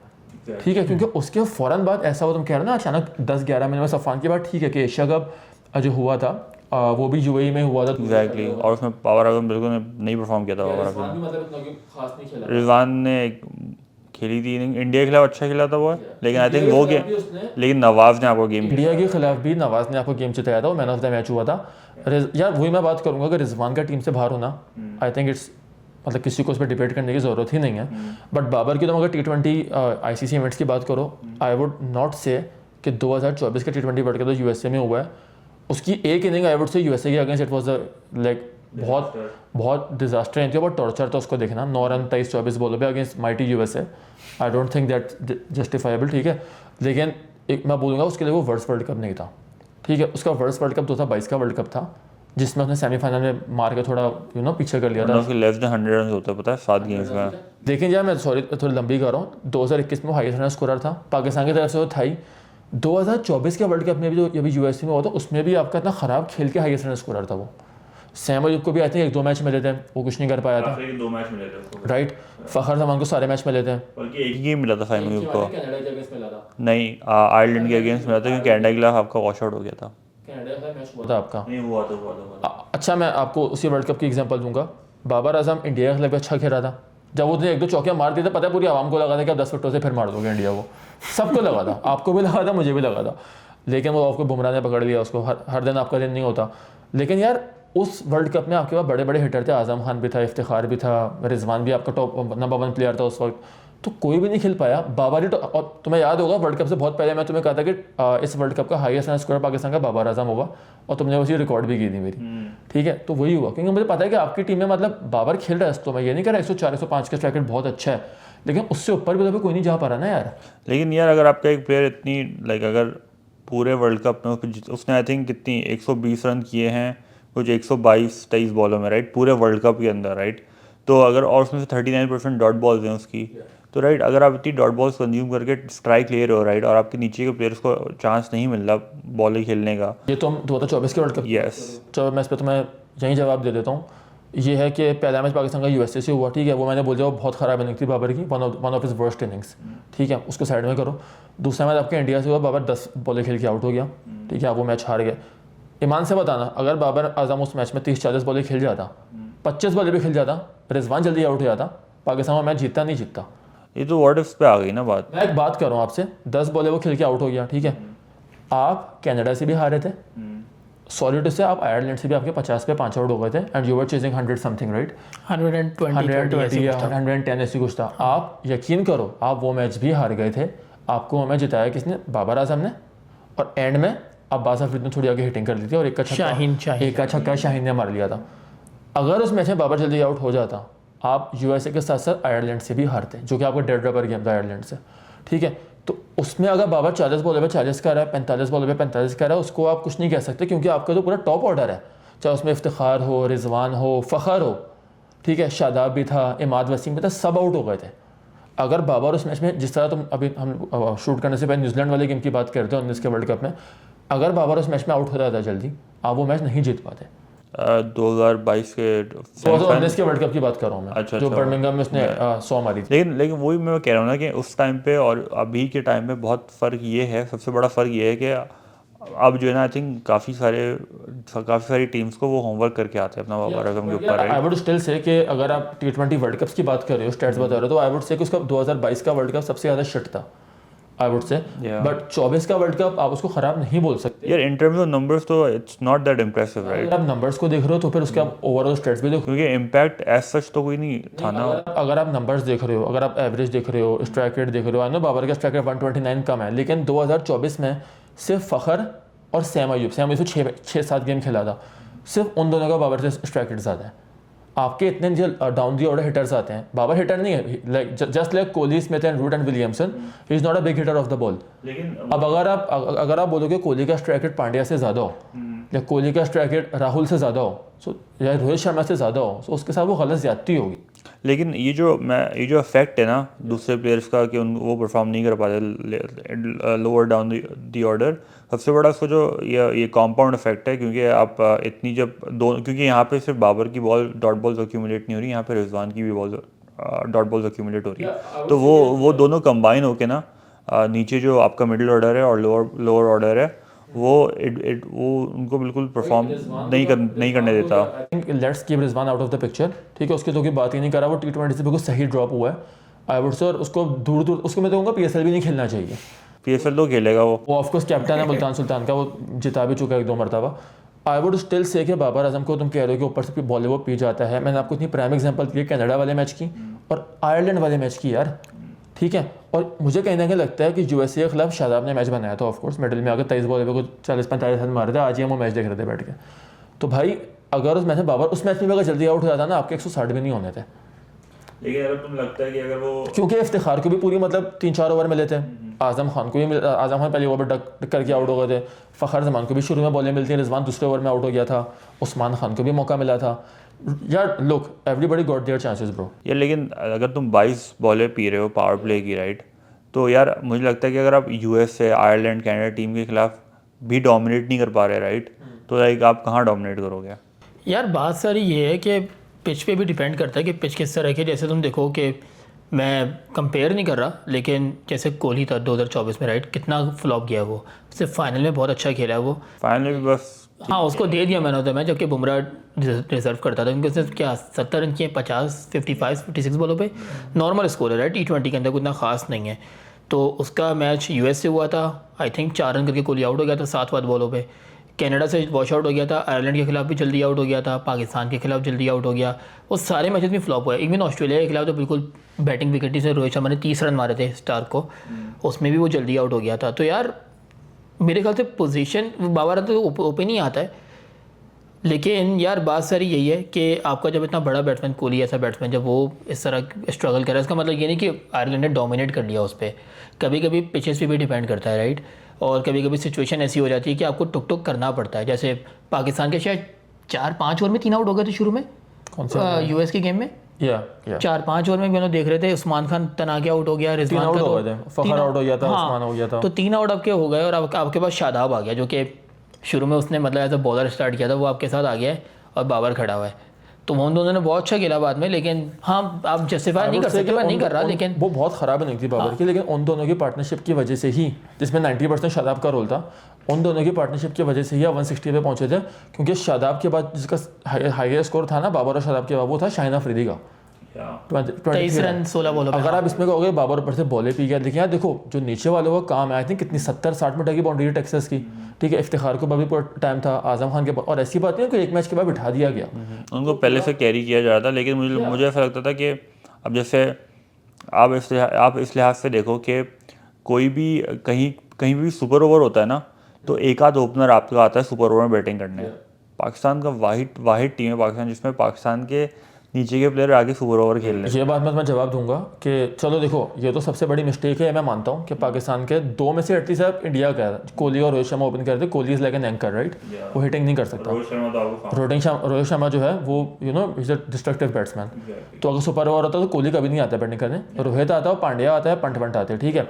Speaker 3: ठीक है, क्योंकि उसके फ़ौरन बाद ऐसा हुआ, तुम कह रहे हो ना अचानक 10-11 महीने में सफ़ान की बात, ठीक है, कि एशिया कप जो हुआ था वो भी यूएई में हुआ था
Speaker 1: एग्जैक्टली, और उसमें बाबर आजम बिल्कुल नहीं परफॉर्म किया था। बाबर आजम रिजवान ने खेली थी इनिंग, इंडिया के खिलाफ अच्छा खेला था वो, लेकिन आई थिंक वो गेम, लेकिन नवाज ने आपको गेम,
Speaker 3: इंडिया के खिलाफ भी नवाज ने आपको गेम जिताया था, वो मैन ऑफ द मैच हुआ था। यार वही मैं बात करूंगा कि रिजवान का टीम से बाहर होना, आई थिंक इट्स मतलब किसी को उस पर डिबेट करने की ज़रूरत ही नहीं है। बट बाबर की तुम अगर T20 ICC इवेंट्स की बात करो, आई वुड नॉट से कि 2024 का T20 वर्ल्ड कप तो यूएसए में हुआ है। उसकी एक inning I would say USA के अगेंस्ट इट वाज लाइक बहुत डिजास्टर नहीं थी, बहुत टॉर्चर था उसको देखना। 9 रन 23-24 बॉलों पे against mighty USA. I don't think that justifiable, ठीक है। लेकिन एक मैं बोलूँगा उसके लिए वो वर्ल्ड वर्ल्ड कप नहीं था, ठीक है। उसका वर्ल्ड वर्ल्ड कप 2022 का वर्ल्ड कप था, जिसमें उसने सेमीफाइनल में मार के थोड़ा पीछे कर लिया था।
Speaker 1: उसके लेस देन 100 रन होते पता है 7 गेम्स में।
Speaker 3: लेकिन यार मैं सॉरी थोड़ी लंबी कर रहा हूँ, 2021 में हाईएस्ट रन स्कोरर था पाकिस्तान की तरफ से, वो था ही। 2024 के वर्ल्ड कप में भी जो अभी यूएसए में हुआ था, उसमें भी आपका इतना ख़राब खेल के हाईएस्ट रन स्कोरर था वो। सैम अयूब को भी आई थिंक 1-2 मैच मिले थे, वो कुछ नहीं कर पाया था,
Speaker 1: 2 मैच मिले थे उसको,
Speaker 3: राइट। फ़खर जमान को सारे मैच मिले थे,
Speaker 1: बल्कि एक ही गेम मिला था सैम अयूब को, नहीं आयरलैंड के अगेंस्ट मिला था क्योंकि कनाडा के खिलाफ आपका वॉश आउट हो गया था।
Speaker 3: मैच हुआ था आपका,
Speaker 1: नहीं हुआ था।
Speaker 3: अच्छा मैं आपको उसी वर्ल्ड कप की एग्जांपल दूंगा। बाबर आजम इंडिया के खिलाफ अच्छा खेल रहा था, जब उसने 1-2 चौकियां मार दी थी, पता है पूरी आवाम को लगा था कि आप 10 विकेटों से फिर मार दोगे इंडिया को, सबको लगा था, आपको भी लगा था, मुझे भी लगा था। लेकिन वो आपको बुमराह ने पकड़ लिया उसको, हर दिन आपका दिन नहीं होता। लेकिन यार उस वर्ल्ड कप में आपके पास बड़े बड़े हिटर थे, आजम खान भी था, इफ्तिखार भी था, रिजवान भी आपका टॉप नंबर 1 प्लेयर था उस वक्त, तो कोई भी नहीं खेल पाया। बाबर ही तो, और तुम्हें याद होगा वर्ल्ड कप से बहुत पहले मैं तुम्हें कहा था कि इस वर्ल्ड कप का हाईएस्ट रन स्कोर पाकिस्तान का बाबर आजम होगा, और तुमने उसी रिकॉर्ड भी की थी मेरी, ठीक है। तो वही हुआ, क्योंकि मुझे पता है कि आपकी टीम में मतलब बाबर खेल रहा है, तो मैं ये नहीं कह रहा 104 105 का स्ट्राइक रेट बहुत अच्छा है, लेकिन उससे ऊपर भी तो कोई नहीं जा पा रहा ना यार।
Speaker 1: लेकिन यार अगर आपका एक प्लेयर इतनी लाइक अगर पूरे वर्ल्ड कप में उसने आई थिंक कितनी 120 रन किए हैं कुछ 122-23 बॉलों में, राइट, पूरे वर्ल्ड कप के अंदर, राइट। तो अगर और उसमें से 39% डॉट बॉल्स हैं उसकी, तो राइट अगर आप इतनी डॉट बॉल्स कंज्यूम करके स्ट्राइक ले रहे हो, राइट, और आपके नीचे के प्लेयर्स को चांस नहीं मिल रहा बॉल खेलने का।
Speaker 3: ये तो हम 2024 के वर्ल्ड कप,
Speaker 1: यस,
Speaker 3: चलो मैं इस पर तुम्हें यही जवाब दे देता हूँ। ये है कि पहला मैच पाकिस्तान का यूएसए से हुआ, ठीक है, वो मैंने बोल दिया वो बहुत ख़राब इनिंग थी बाबर की, one of his worst innings, ठीक है, उसको साइड में करो। दूसरा मैच आपके इंडिया से हुआ, बाबर 10 बॉलें खेल के आउट हो गया, ठीक है, वो मैच हार गया। ईमान से बताना, अगर बाबर आजम उस मैच में 30-40 बॉलें खेल जाता, 25 बॉलें भी खेल जाता, रिजवान जल्दी आउट हो जाता, पाकिस्तान में मैच जीतता नहीं जीतता।
Speaker 1: ये तो व्हाट इफ पे आ गई ना बात।
Speaker 3: मैं एक बात कर रहा हूँ आपसे, 10 बॉलें वो खेल के आउट हो गया, ठीक है, आप कनाडा से भी हारे थे, सॉलिड से आप आयरलैंड से भी आपके 50 पे 5 आउट हो गए थे, and you were chasing 100 something, right, 120 या 110 ऐसी कुछ था। आप यकीन करो आप वो मैच भी हार गए थे, आपको वो मैच जिताया किसने? बाबर आजम ने, और एंड में अब्बास हफीज ने थोड़ी आगे हिटिंग कर दी थी, और एक का छक्का शाहीन ने मार लिया था। अगर उस मैच में बाबर जल्दी आउट हो जाता, आप यूएसए के साथ साथ आयरलैंड से भी हारते, जो कि आपका डेड रबर गेम था आयरलैंड से, ठीक है। तो उसमें अगर बाबर 40 बॉल पे 40 का रहा है, 45 बॉल पे 45 का रहा है, उसको आप कुछ नहीं कह सकते, क्योंकि आपका तो पूरा टॉप ऑर्डर है, चाहे उसमें इफ्तिखार हो, रिजवान हो, फ़खर हो, ठीक है, शादाब भी था, इमाद वसीम भी था, सब आउट हो गए थे। अगर बाबर उस मैच में, जिस तरह तुम अभी हम शूट करने से पहले न्यूजीलैंड वाले गेम की बात करते हैं 19 के वर्ल्ड कप में, अगर बाबर उस मैच में आउट हो जाता जल्दी, आप वो मैच नहीं जीत पाते।
Speaker 1: 2022 के
Speaker 3: 2019 के वर्ल्ड कप की बात कर रहा हूँ मैं,
Speaker 1: अच्छा,
Speaker 3: जो
Speaker 1: अच्छा।
Speaker 3: बर्मिंघम में उसने 100 मारी थी।
Speaker 1: लेकिन वही मैं कह रहा हूँ ना कि उस टाइम पे और अभी के टाइम में बहुत फ़र्क ये है, सबसे बड़ा फ़र्क ये है कि अब जो है ना आई थिंक काफ़ी सारी टीम्स को वो होमवर्क करके आते हैं अपना बाबर आजम के ऊपर,
Speaker 3: आई वुड स्टिल से कि अगर आप T20 वर्ल्ड कप्स की बात कर रहे हो, स्टैट्स बता रहे हो, तो आई वुड से कि उसका 2022 का वर्ल्ड कप सबसे ज़्यादा शिट था, आई वुड से। बट 24 का वर्ल्ड कप आप उसको ख़राब नहीं बोल सकते
Speaker 1: यार। इन टर्म्स ऑफ नंबर्स तो it's not that impressive, right.
Speaker 3: अगर आप नंबर्स को देख रहे हो तो फिर उसके आप ओवरऑल स्टैट्स भी देखो,
Speaker 1: क्योंकि इम्पैक्ट एज सच तो कोई नहीं था ना।
Speaker 3: अगर आप नंबर्स देख रहे हो, अगर आप एवरेज देख रहे हो, स्ट्राइक रेट देख रहे हो, आई नो बाबर का स्ट्राइक रेट 129 कम है, लेकिन 2024 में सिर्फ फ़खर और सैम अयूब से 6-7 गेम खेला था, सिर्फ उन दोनों का बाबर से स्ट्राइक रेट ज़्यादा है। आपके इतने जो डाउन दी ऑर्डर हिटर्स आते हैं, बाबर हिटर नहीं है, like just like Kohli, Smith and Root and Williamson, he is not a big hitter of the ball.
Speaker 1: लेकिन
Speaker 3: अब अगर आप बोलोगे कोहली का स्ट्राइक रेट पांड्या से ज़्यादा हो, या कोहली का स्ट्राइक रेट राहुल से ज़्यादा हो, सो या रोहित शर्मा से ज़्यादा हो, सो उसके साथ वो गलत ज़्यादती होगी।
Speaker 1: लेकिन ये जो इफेक्ट है ना दूसरे प्लेयर्स का कि वो परफॉर्म नहीं कर पाते लोअर डाउन दी ऑर्डर, सबसे बड़ा उसको जो ये कॉम्पाउंड इफेक्ट है, क्योंकि आप इतनी जब क्योंकि यहाँ पे सिर्फ बाबर की बॉल डॉट बॉल्स अक्यूमुलेट नहीं हो रही, यहाँ पे रिजवान की भी बॉल डॉट बॉल्स अक्यूमुलेट हो रही है, तो वो दोनों कंबाइन होके ना नीचे जो आपका मिडिल ऑर्डर है और लोअर ऑर्डर है वो उनको बिल्कुल परफॉर्म नहीं करने देता।
Speaker 3: I think let's keep Rizwan out of the picture, ठीक है, उसकी तो कोई बात ही नहीं कर रहा, वो T20 से बिल्कुल सही ड्रॉप हुआ है, आई वुड से, और उसको दूर उसको मैं तो कहूँगा PSL भी नहीं खेलना चाहिए।
Speaker 1: PSL तो खेलेगा वो
Speaker 3: ऑफकोर्स कैप्टन है मुल्तान सुल्तान का, वो जिता भी चुका है 1-2 मरतबा। आई वुड स्टिल से कि बाबर आजम को तुम कह रहे हो कि ऊपर से बॉल वो पी जाता है, मैंने आपको इतनी प्राइम एग्जांपल दी कनाडा वाले मैच की और आयरलैंड वाले मैच की यार, ठीक है। और मुझे कहीं ना कहीं लगता है कि यूएसए के खिलाफ शादाब ने मैच बनाया था, ऑफकोर्स मिडिल में आकर 23 बॉल पे कुछ 40-45 रन मारे थे, आज ही हम वो मैच देख रहे थे बैठ के। तो भाई अगर उस मैच में बाबर उस मैच में अगर जल्दी आउट हो जाता ना, आपके 160 भी नहीं होने थे।
Speaker 1: लेकिन अगर तुम लगता है कि अगर वो,
Speaker 3: क्योंकि इफ्तिखार को भी पूरी मतलब 3-4 ओवर मिले थे, आजम खान को भी आजम खान पहले ओवर डक करके आउट हो गए थे, फ़खर जमान को भी शुरू में बॉलें मिलती हैं, रिजवान दूसरे ओवर में आउट हो गया था, उस्मान खान को भी मौका मिला था यार। Look everybody got their chances bro
Speaker 1: यार। लेकिन अगर तुम 22 बॉलें पी रहे हो पावर प्ले की, राइट, तो यार मुझे लगता है कि अगर आप यूएसए, आयरलैंड, कनाडा टीम के खिलाफ भी डोमिनेट नहीं कर पा रहे, राइट, तो लाइक आप कहाँ डोमिनेट करोगे
Speaker 2: यार। बात सारी ये है कि पिच पे भी डिपेंड करता है कि पिच किस तरह की, जैसे तुम देखो कि मैं कंपेयर नहीं कर रहा, लेकिन जैसे कोहली था 2024 में, राइट, कितना फ्लॉप गया वो, सिर्फ फाइनल में बहुत अच्छा खेला है वो,
Speaker 1: फाइनल में भी बस,
Speaker 2: हाँ उसको दे दिया मैन ऑफ द मैच, जबकि बुमराह रिजर्व करता था, क्योंकि उसने क्या 70 रन किए 55 बॉलों पे, नॉर्मल स्कोर है, राइट, T20 के अंदर कुछ ना खास नहीं है। तो उसका मैच यूएस से हुआ था, आई थिंक 4 रन करके कोहली आउट हो गया था 7 बॉलों पे। कनाडा से वॉश आउट हो गया था, आयरलैंड के खिलाफ भी जल्दी आउट हो गया था, पाकिस्तान के खिलाफ जल्दी आउट हो गया, वो सारे मैचेस में फ्लॉप हुए। इवन ऑस्ट्रेलिया के खिलाफ तो बिल्कुल बैटिंग विकेट से रोहित शर्मा ने 30 रन मारे थे स्टार्क को, उसमें भी वो जल्दी आउट हो गया था। तो यार मेरे ख्याल से पोजीशन बाबर तो ओपन ही आता है, लेकिन यार बात सारी यही है कि आपका जब इतना बड़ा बैट्समैन कोहली ऐसा बैट्समैन जब वो इस तरह स्ट्रगल कर रहा है, इसका मतलब ये नहीं कि आयरलैंड ने डोमिनेट कर लिया उस पर। कभी कभी पिचेस पे भी डिपेंड करता है, राइट। और कभी कभी सिचुएशन ऐसी हो जाती है कि आपको टुक टुक करना पड़ता है। जैसे पाकिस्तान के शायद 4-5 ओवर में 3 आउट हो गए थे शुरू में यूएस के गेम में, 4-5 ओवर में हम देख रहे थे। उस्मान खान तना के आउट हो गया, रिजवान
Speaker 3: आउट
Speaker 2: का
Speaker 3: हो गए थे, फखर आउट हो गया था,
Speaker 2: हाँ,
Speaker 3: उस्मान हो गया था।
Speaker 2: तो 3 आउट आपके हो गए और आपके पास शादाब आ गया, जो कि शुरू में उसने मतलब एज अ बॉलर स्टार्ट किया था, वो आपके साथ आ गया है और बाबर खड़ा हुआ है। तो उन दोनों ने बहुत अच्छा खेला बाद में, लेकिन हाँ आप जस्टिफाई नहीं कर सकते, मैं नहीं कर रहा, लेकिन
Speaker 3: वो बहुत ख़राब नहीं थी बाबर की, लेकिन उन दोनों की पार्टनरशिप की वजह से ही, जिसमें 90% शादाब का रोल था, उन दोनों की पार्टनरशिप की वजह से ही 160 पे पहुंचे थे। क्योंकि शादाब के बाद जिसका हाईएस्ट स्कोर था ना बाबर और शादाब के बाद, वो था शाहिन अफरीदी का
Speaker 2: 23 रन 16 बॉलों पे।
Speaker 3: अगर आप इसमें कहोगे बाबर ऊपर से बॉले पी गया, लेकिन यार देखो जो नीचे वालों का काम है, आई थिंक कितनी 70-60 मीटर की बाउंड्री है टेक्सास की, ठीक है। इफ्तिखार को भी पूरा टाइम था, आजम खान के बाद, और ऐसी बात नहीं है कि एक मैच के बाद बिठा दिया गया,
Speaker 1: उनको पहले से कैरी किया जा रहा था। लेकिन मुझे ऐसा लगता था कि अब जैसे आप इस लिहाज से देखो कि कोई भी कहीं भी सुपर ओवर होता है ना, तो एक आध ओपनर आपका आता है सुपर ओवर में बैटिंग करने। पाकिस्तान का वाहिद टीम है पाकिस्तान, जिसमें पाकिस्तान के नीचे के प्लेयर आगे सुपर ओवर खेल रहे हैं।
Speaker 3: ये बात मैं जवाब दूंगा कि चलो देखो ये तो सबसे बड़ी मिस्टेक है, मैं मानता हूँ कि पाकिस्तान के 2 में से एटलीस्ट आप इंडिया का कोहली और रोहित शर्मा ओपन करते। Kohli is like an anchor, right, वो हिटिंग नहीं कर सकता। रोहित शर्मा जो है वो इज अ डिस्ट्रक्टिव बैट्समैन। तो अगर सुपर ओवर होता तो कोहली कभी नहीं आता बैटिंग करने, रोहित आता है, पांड्या आता है, पंट आते हैं, ठीक है।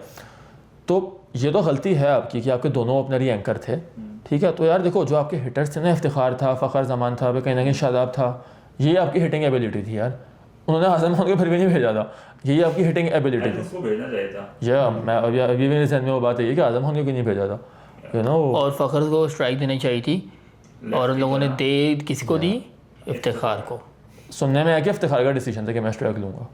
Speaker 3: तो ये तो गलती है आपकी कि आपके दोनों ओपनर ही एंकर थे, ठीक है। तो यार देखो जो आपके हिटर्स थे ना, इफ्तिखार था, फ़खर जमान था, कहीं ना कहीं शादाब था, ये आपकी हिटिंग एबिलिटी थी यार। उन्होंने आजम खान को फिर भी नहीं भेजा था, यही आपकी हिटिंग एबिलिटी थी।
Speaker 1: उसको भेजना चाहिए था।
Speaker 3: या मैं अभी मेरे जहन में वो बात है कि आजम खान को क्यों नहीं भेजा था,
Speaker 2: और फ़खर को स्ट्राइक देनी चाहिए थी, और उन लोगों ने दे किसी को दी, इफ्तिखार को।
Speaker 3: सुनने में आया कि इफ्तिखार का डिसीजन था कि मैं स्ट्राइक लूँगा।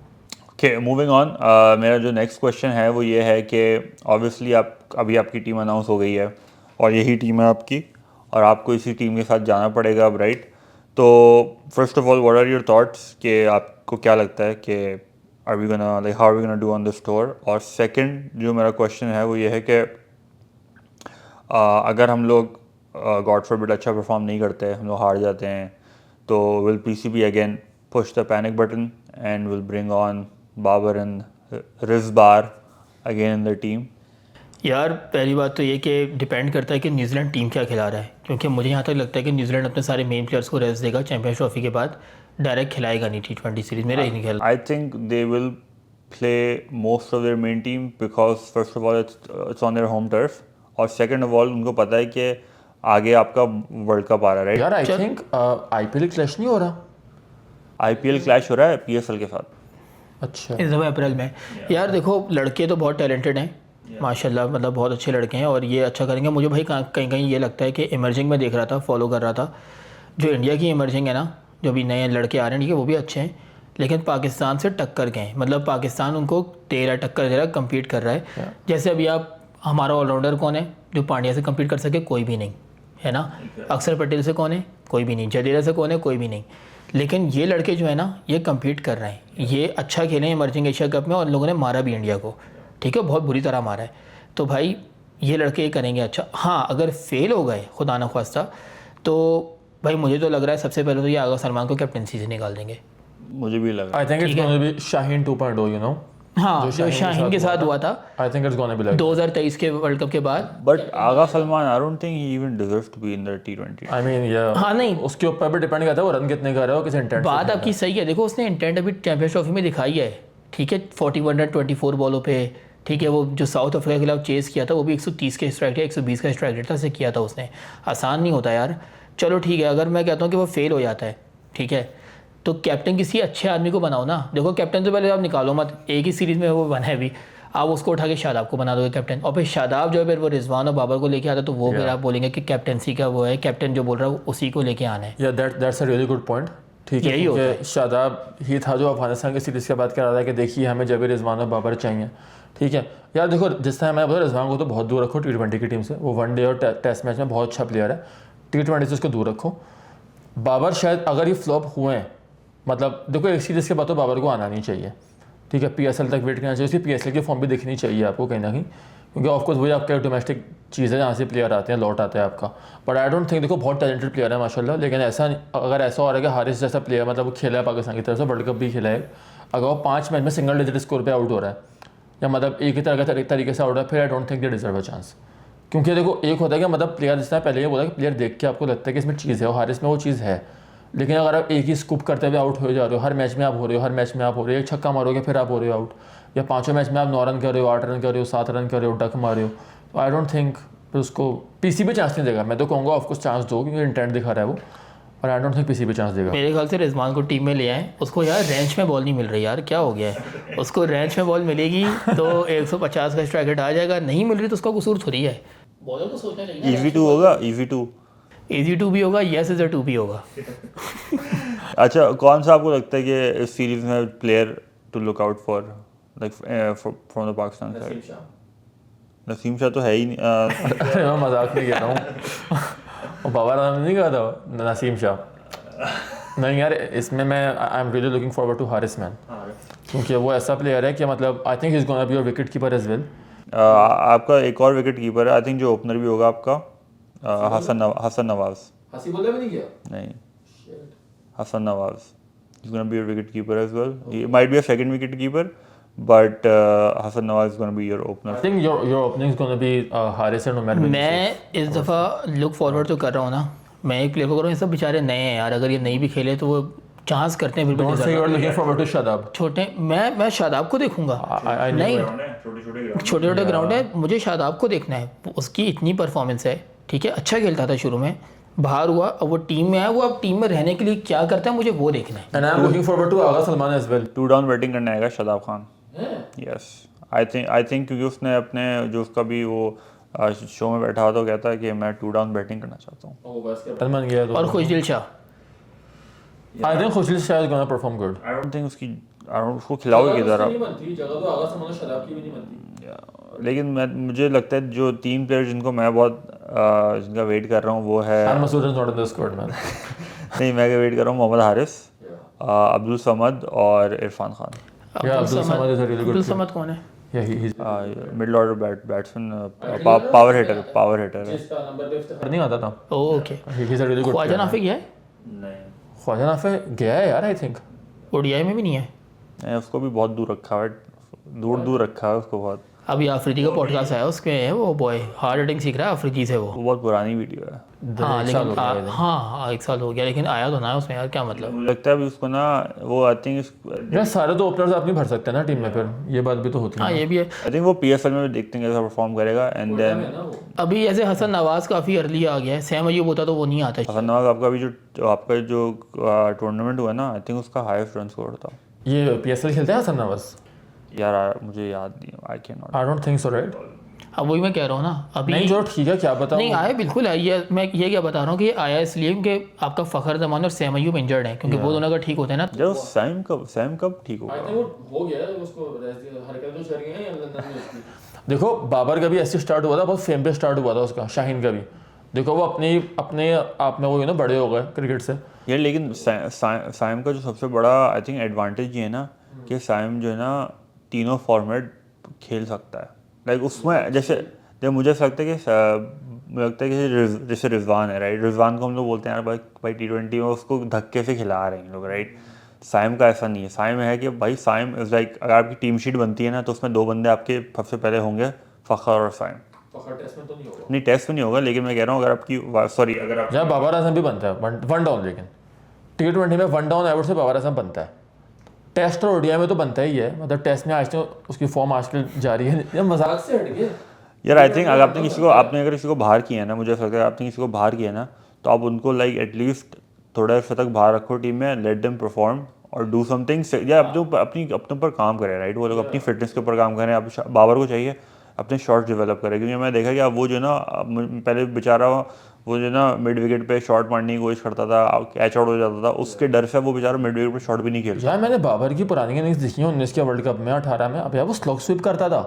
Speaker 1: Okay, moving on. मेरा जो नेक्स्ट क्वेश्चन है वो ये है कि ऑब्वियसली अभी आपकी टीम अनाउंस हो गई है और यही टीम है आपकी, और आपको इसी टीम के साथ जाना पड़ेगा अब, राइट। तो first of all what are your thoughts कि आपको क्या लगता है कि how are we gonna do on this tour. और सेकंड जो मेरा क्वेश्चन है वो ये है कि अगर हम लोग गॉड फॉरबिड अच्छा परफॉर्म नहीं करते, हम लोग हार जाते हैं, तो will PCB again push the panic button and will bring on Babar and Rizwan again in the team.
Speaker 2: यार पहली बात तो ये कि डिपेंड करता है कि न्यूजीलैंड टीम क्या खिला रहा है, क्योंकि मुझे यहाँ तक लगता है कि न्यूजीलैंड अपने सारे मेन प्लेयर्स को रेस्ट देगा चैंपियंस ट्रॉफी के बाद, डायरेक्ट खिलाएगा नहीं T20 सीरीज, मेरा ही नहीं ख्याल।
Speaker 1: आई think they will play most of their main team because first of all it's on their home turf, और सेकंड ऑफ ऑल उनको पता है कि आगे आपका वर्ल्ड कप आ रहा है, राइट।
Speaker 3: यार आई थिंक IPL क्लैश नहीं हो रहा,
Speaker 1: IPL क्लैश हो रहा है PSL के साथ।
Speaker 3: अच्छा
Speaker 2: इस दफ़ा अप्रैल में। यार देखो लड़के तो बहुत टैलेंटेड हैं माशाल्लाह, मतलब बहुत अच्छे लड़के हैं और ये अच्छा करेंगे। मुझे भाई कहीं कहीं ये लगता है कि इमर्जिंग में देख रहा था, फॉलो कर रहा था, जो इंडिया की इमर्जिंग है ना, जो भी नए लड़के आ रहे हैं, ठीक है, वो भी अच्छे हैं, लेकिन पाकिस्तान से टक्कर गए, मतलब पाकिस्तान उनको टक्कर दे रहा है, कम्पीट कर रहा है। जैसे अभी आप, हमारा ऑलराउंडर कौन है जो पांड्या से कम्पीट कर सके? कोई भी नहीं है ना। अक्षर पटेल से कौन है? कोई भी नहीं। जडेजा से कौन है? कोई भी नहीं। लेकिन ये लड़के जो है ना, ये कम्पीट कर रहे हैं, ये अच्छा खेले इमर्जिंग एशिया कप में, और लोगों ने मारा भी इंडिया को, ठीक है, बहुत बुरी तरह मारा है। तो भाई ये लड़के ये करेंगे अच्छा। हाँ अगर फेल हो गए खुदा न ख्वास्ता, तो भाई मुझे तो लग रहा है सबसे पहले तो ये आगा सलमान को कैप्टनसी से निकाल देंगे,
Speaker 1: मुझे भी लगा।
Speaker 3: I think it's gonna be Shaheen 2.0, you know.
Speaker 2: हाँ जो शाहीन के साथ हुआ था,
Speaker 3: I think it's gonna be like
Speaker 2: 2023 के वर्ल्ड कप के बाद।
Speaker 1: But Agha Salman, I don't think he even deserves to be in the T20।
Speaker 3: I mean या
Speaker 2: हाँ नहीं,
Speaker 3: उसके ऊपर भी डिपेंड करता है वो रन कितने कर रहा है और किस इंटेंट।
Speaker 2: बात आपकी सही है। देखो उसने इंटेंट अभी चैंपियंस ट्रॉफी में दिखाई है, ठीक है, 41 रन 24 बॉलों पे, ठीक है। वो जो साउथ अफ्रीका के खिलाफ चेस किया था वो भी 130 के स्ट्राइक रेट, 120 का स्ट्राइक रेट था, से किया था उसने। आसान नहीं होता यार। चलो ठीक है, अगर मैं कहता हूँ कि वो फेल हो जाता है, ठीक है, तो कैप्टन किसी अच्छे आदमी को बनाओ ना। देखो कैप्टन से पहले आप निकालो मत, एक ही सीरीज़ में वो बना है अभी, आप उसको उठा के शादाब को बना दोगे कैप्टन, और फिर शादाब जो है फिर वो रिजवान और बाबर को लेके आता, तो वो फिर आप बोलेंगे कि कैप्टनसी का वो है, कैप्टन जो बोल रहा है उसी को लेके आना है।
Speaker 3: या that's a really good point, ठीक है। क्योंकि शादाब ही था जो अफगानिस्तान की सीरीज़ के बाद कह रहा था कि देखिए हमें जब रिजवान और बाबर चाहिए, ठीक है। यार देखो जिस तरह मैं बोला, रिजवान को तो बहुत दूर रखो T20 की टीम से, वो वनडे और टेस्ट मैच में बहुत अच्छा प्लेयर है, T20 से उसको दूर रखो। बाबर शायद अगर ये फ्लॉप हुए हैं, मतलब देखो एक सीरीज़ के बाद तो बाबर को आना नहीं चाहिए, ठीक है, PSL तक वेट करना चाहिए, उसकी PSL की फॉर्म भी देखनी चाहिए आपको कहीं ना कहीं, क्योंकि ऑफकोर्स वही आपका डोमेस्टिक चीज़ है जहाँ से प्लेयर आते हैं, लौट आता है आपका। बट आई डोंट थिंक, देखो बहुत टैलेंटेड प्लेयर है माशाल्लाह, लेकिन अगर ऐसा हो रहा है कि हारिस जैसा प्लेयर, मतलब वो खेला है पाकिस्तान की तरफ से, वर्ल्ड कप भी खेला है, अगर वो 5 मैच में सिंगल डिजिट स्कोर पे आउट हो रहा है या मतलब एक ही तरीके से आउट है, फिर आई don't think they deserve a chance. क्योंकि देखो एक होता है कि मतलब प्लेयर, जिस तरह पहले ये बोला कि प्लेयर देख के आपको लगता है कि इसमें चीज़ है, और हारिस में वो चीज़ है, लेकिन अगर आप एक ही स्कूप करते हुए आउट हो जा रहे हो, हर मैच में आप हो रहे हो, हर मैच में आप हो रहे हो, एक छक्का मारोगे फिर आप हो रहे हो आउट, या 5 मैच में आप 9 रन कर रहे हो, 8 रन कर रहे हो, 7 रन कर रहे हो, डक मार रहे हो, तो आई डोंट थिंक उसको पीसी पे चांस नहीं देगा। मैं तो कहूँगा ऑफकोर्स चांस दो, क्योंकि इंटेंट दिखा रहा है वो, और आई डोंट थिंक पीसी पे चांस देगा।
Speaker 2: मेरे ख्याल से रिजवान को टीम में ले आए, उसको यार रेंज में बॉल नहीं मिल रही यार, क्या हो गया है, उसको रेंज में बॉल मिलेगी तो 150 का स्ट्राइक रेट आ जाएगा, नहीं मिल रही तो उसका कसूर थोड़ी है, बॉलर को सोचना चाहिए।
Speaker 1: ईजी 2 होगा, ईजी 2
Speaker 2: भी होगा, यस इज अ 2 भी होगा।
Speaker 1: अच्छा, कौन सा आपको लगता है कि इस सीरीज में player to look out for, like from the Pakistan side? Naseem Shah तो है ही नहीं।
Speaker 3: अरे मैं मजाक नहीं कर रहा हूँ, और बाबर आजम नहीं कहा था नसीम शाह, नहीं यार इसमें मैं I am really looking forward to Haris man, क्योंकि वो ऐसा प्लेयर है कि मतलब I think he is gonna be your wicket keeper as well.
Speaker 1: आपका एक और विकेट कीपर है, आई थिंक जो ओपनर भी होगा आपका, हसन नवाज।
Speaker 3: हसी बोले भी नहीं किया,
Speaker 1: नहीं, Hasan Nawaz is going to be your wicket keeper as well. He might be a second wicket keeper, but Hassan Nawaz is going to be your opener.
Speaker 3: I think your opening is going to be Haris and Umair.
Speaker 2: मैं इस दफ़ा look forward तो कर रहा हूँ ना, मैं एक प्लेयर को कर रहा हूँ, ये सब बेचारे नए हैं यार, अगर ये नहीं भी खेले तो वो चांस करते हैं बिल्कुल।
Speaker 3: Don't say you are looking forward to Shadab.
Speaker 2: छोटे मैं शादाब को देखूंगा, नहीं छोटे छोटे ग्राउंड है, मुझे शादाब को देखना है, उसकी इतनी परफॉर्मेंस है, ठीक है, अच्छा खेलता था शुरू में, बाहर हुआ, अब वो टीम में आया, वो अब टीम में रहने के लिए क्या करता है मुझे वो देखना है।
Speaker 3: And I am looking forward to Agha Salman as well।
Speaker 1: 2 down batting करने आएगा Shadab Khan. Yes, I think क्योंकि उसने अपने जो उसका भी वो शो में बैठा हुआ तो कहता है कि मैं 2 डाउन बैटिंग करना चाहता हूँ।
Speaker 3: बन गया
Speaker 2: और Khushdil Shah,
Speaker 3: I think Khushdil Shah is gonna perform good।
Speaker 1: I don't think उसको खिलाओगे किधर आप,
Speaker 3: जगह तो आगा सलमान शादाब की भी नहीं बनती।
Speaker 1: लेकिन मुझे लगता है जो 3 प्लेयर जिनको मैं बहुत जिनका वेट कर रहा हूँ वो है
Speaker 3: Masood is not in the squad man।
Speaker 1: नहीं, मैं वेट कर रहा हूँ मोहम्मद हारिस, अब्दुल समद और Irfan Khan.
Speaker 3: Abdul Samad is a really good
Speaker 2: Abdul Samad कौन है?
Speaker 3: Yeah, he's
Speaker 1: middle order batsman, power hitter है।
Speaker 3: नहीं आता था।
Speaker 2: Okay,
Speaker 3: He's a really good
Speaker 2: Khawaja
Speaker 3: player।
Speaker 2: नाफिक है?
Speaker 1: नहीं,
Speaker 3: ख्वाजा नाफे गया है यार, आई थिंक
Speaker 2: ओडीआई में भी नहीं है,
Speaker 1: उसको भी बहुत दूर रखा है, दूर रखा है उसको बहुत।
Speaker 2: अभी आफरीदी का पॉडकास्ट आया, उसके है वो बॉय हार्ड हिटिंग सीख रहा है आफरीदी से, वो
Speaker 1: बहुत पुरानी वीडियो है।
Speaker 2: हाँ लेकिन हाँ 1 साल हो गया, लेकिन आया तो ना उसमें यार, क्या मतलब।
Speaker 1: मुझे लगता है अभी उसको ना वो आई थिंक
Speaker 3: यार सारे तो ओपनर्स आप नहीं भर सकते ना टीम में, फिर ये बात भी तो होती है।
Speaker 2: हाँ ये भी है,
Speaker 1: आई थिंक वो PSL में भी देखते हैं कैसा परफॉर्म करेगा। एंड देन
Speaker 2: अभी ऐसे हसन नवाज काफ़ी अर्ली आ गया है, सैम अयूब होता तो वो नहीं आता।
Speaker 1: हसन नवाज आपका अभी आपका जो टूर्नामेंट हुआ ना, आई थिंक उसका हाईएस्ट रन स्कोर था।
Speaker 3: ये PSL खेलते हैं हसन नवाज?
Speaker 1: यार मुझे याद नहीं, I can not,
Speaker 3: I don't think so right.
Speaker 2: अब वही मैं कह रहा हूँ ना, अभी
Speaker 3: नहीं जो ठीक है, क्या बताऊँ,
Speaker 2: नहीं आया, बिल्कुल आया, ये मैं ये क्या बता रहा हूँ कि ये आया इसलिए कि आपका फ़खर जमान और सैम अयूब इंजर्ड हैं, क्योंकि वो दोनों अगर ठीक होते हैं ना
Speaker 1: जब सैम कब ठीक होगा?
Speaker 3: हो गया उसको हरकत तो चल गई है। देखो बाबर का भी ऐसे स्टार्ट हुआ था, बहुत फेम पे स्टार्ट हुआ था उसका, शाहीन का भी देखो वो अपने आप में वो ना बड़े हो गए क्रिकेट से
Speaker 1: यार। लेकिन सैम का जो सबसे बड़ा आई थिंक एडवांटेज ये है ना कि सैम जो है ना तीनों फॉर्मेट खेल सकता है। लाइक उसमें जैसे मुझे ऐसा लगता है कि जैसे रिजवान है, राइट, रिजवान को हम लोग बोलते हैं यार भाई T20 में उसको धक्के से खिला रहे हैं लोग, राइट। साइम का ऐसा नहीं है। साइम है कि भाई साइम इज़ लाइक अगर आपकी टीम शीट बनती है ना तो उसमें 2 बंदे आपके सबसे पहले होंगे, फ़खर और साइम।
Speaker 3: टेस्ट में तो नहीं होगा,
Speaker 1: नहीं टेस्ट में नहीं होगा, लेकिन मैं कह रहा हूँ अगर आपकी सॉरी अगर आप
Speaker 3: जहाँ बाबर आजम भी बनता है वन डाउन, लेकिन T20 में 1 डाउन एवरेज से बाबर आजम बनता है। टेस्ट और ओडीआई में तो बनता ही है, मतलब टेस्ट में आज तो उसकी फॉर्म आजकल जारी है। ये मजाक से हट गया
Speaker 1: यार। आई थिंक अगर आपने अगर किसी को बाहर किया है ना, मुझे ऐसा लगता है आपने किसी को बाहर किया ना तो आप उनको लाइक एटलीस्ट थोड़ा अर्से तक बाहर रखो टीम में, लेट देम परफॉर्म और डू समथिंग, या अपने ऊपर काम करें, राइट। वो लोग अपनी फिटनेस के ऊपर काम करें। अब बाबर को चाहिए अपने शॉट्स डेवलप करें, क्योंकि मैं देखा कि अब वो जो ना पहले बेचारा वो जो ना मिड विकेट पे शॉट मारने की कोशिश करता था, कैच आउट हो जाता था, उसके डर से वो बेचारा मिड विकेट पे शॉट भी नहीं खेलता।
Speaker 3: यार मैंने बाबर की पुरानी इनिंग्स देखी है 19 के वर्ल्ड कप में, 18 में। अब यार वो स्लॉग स्वीप करता था,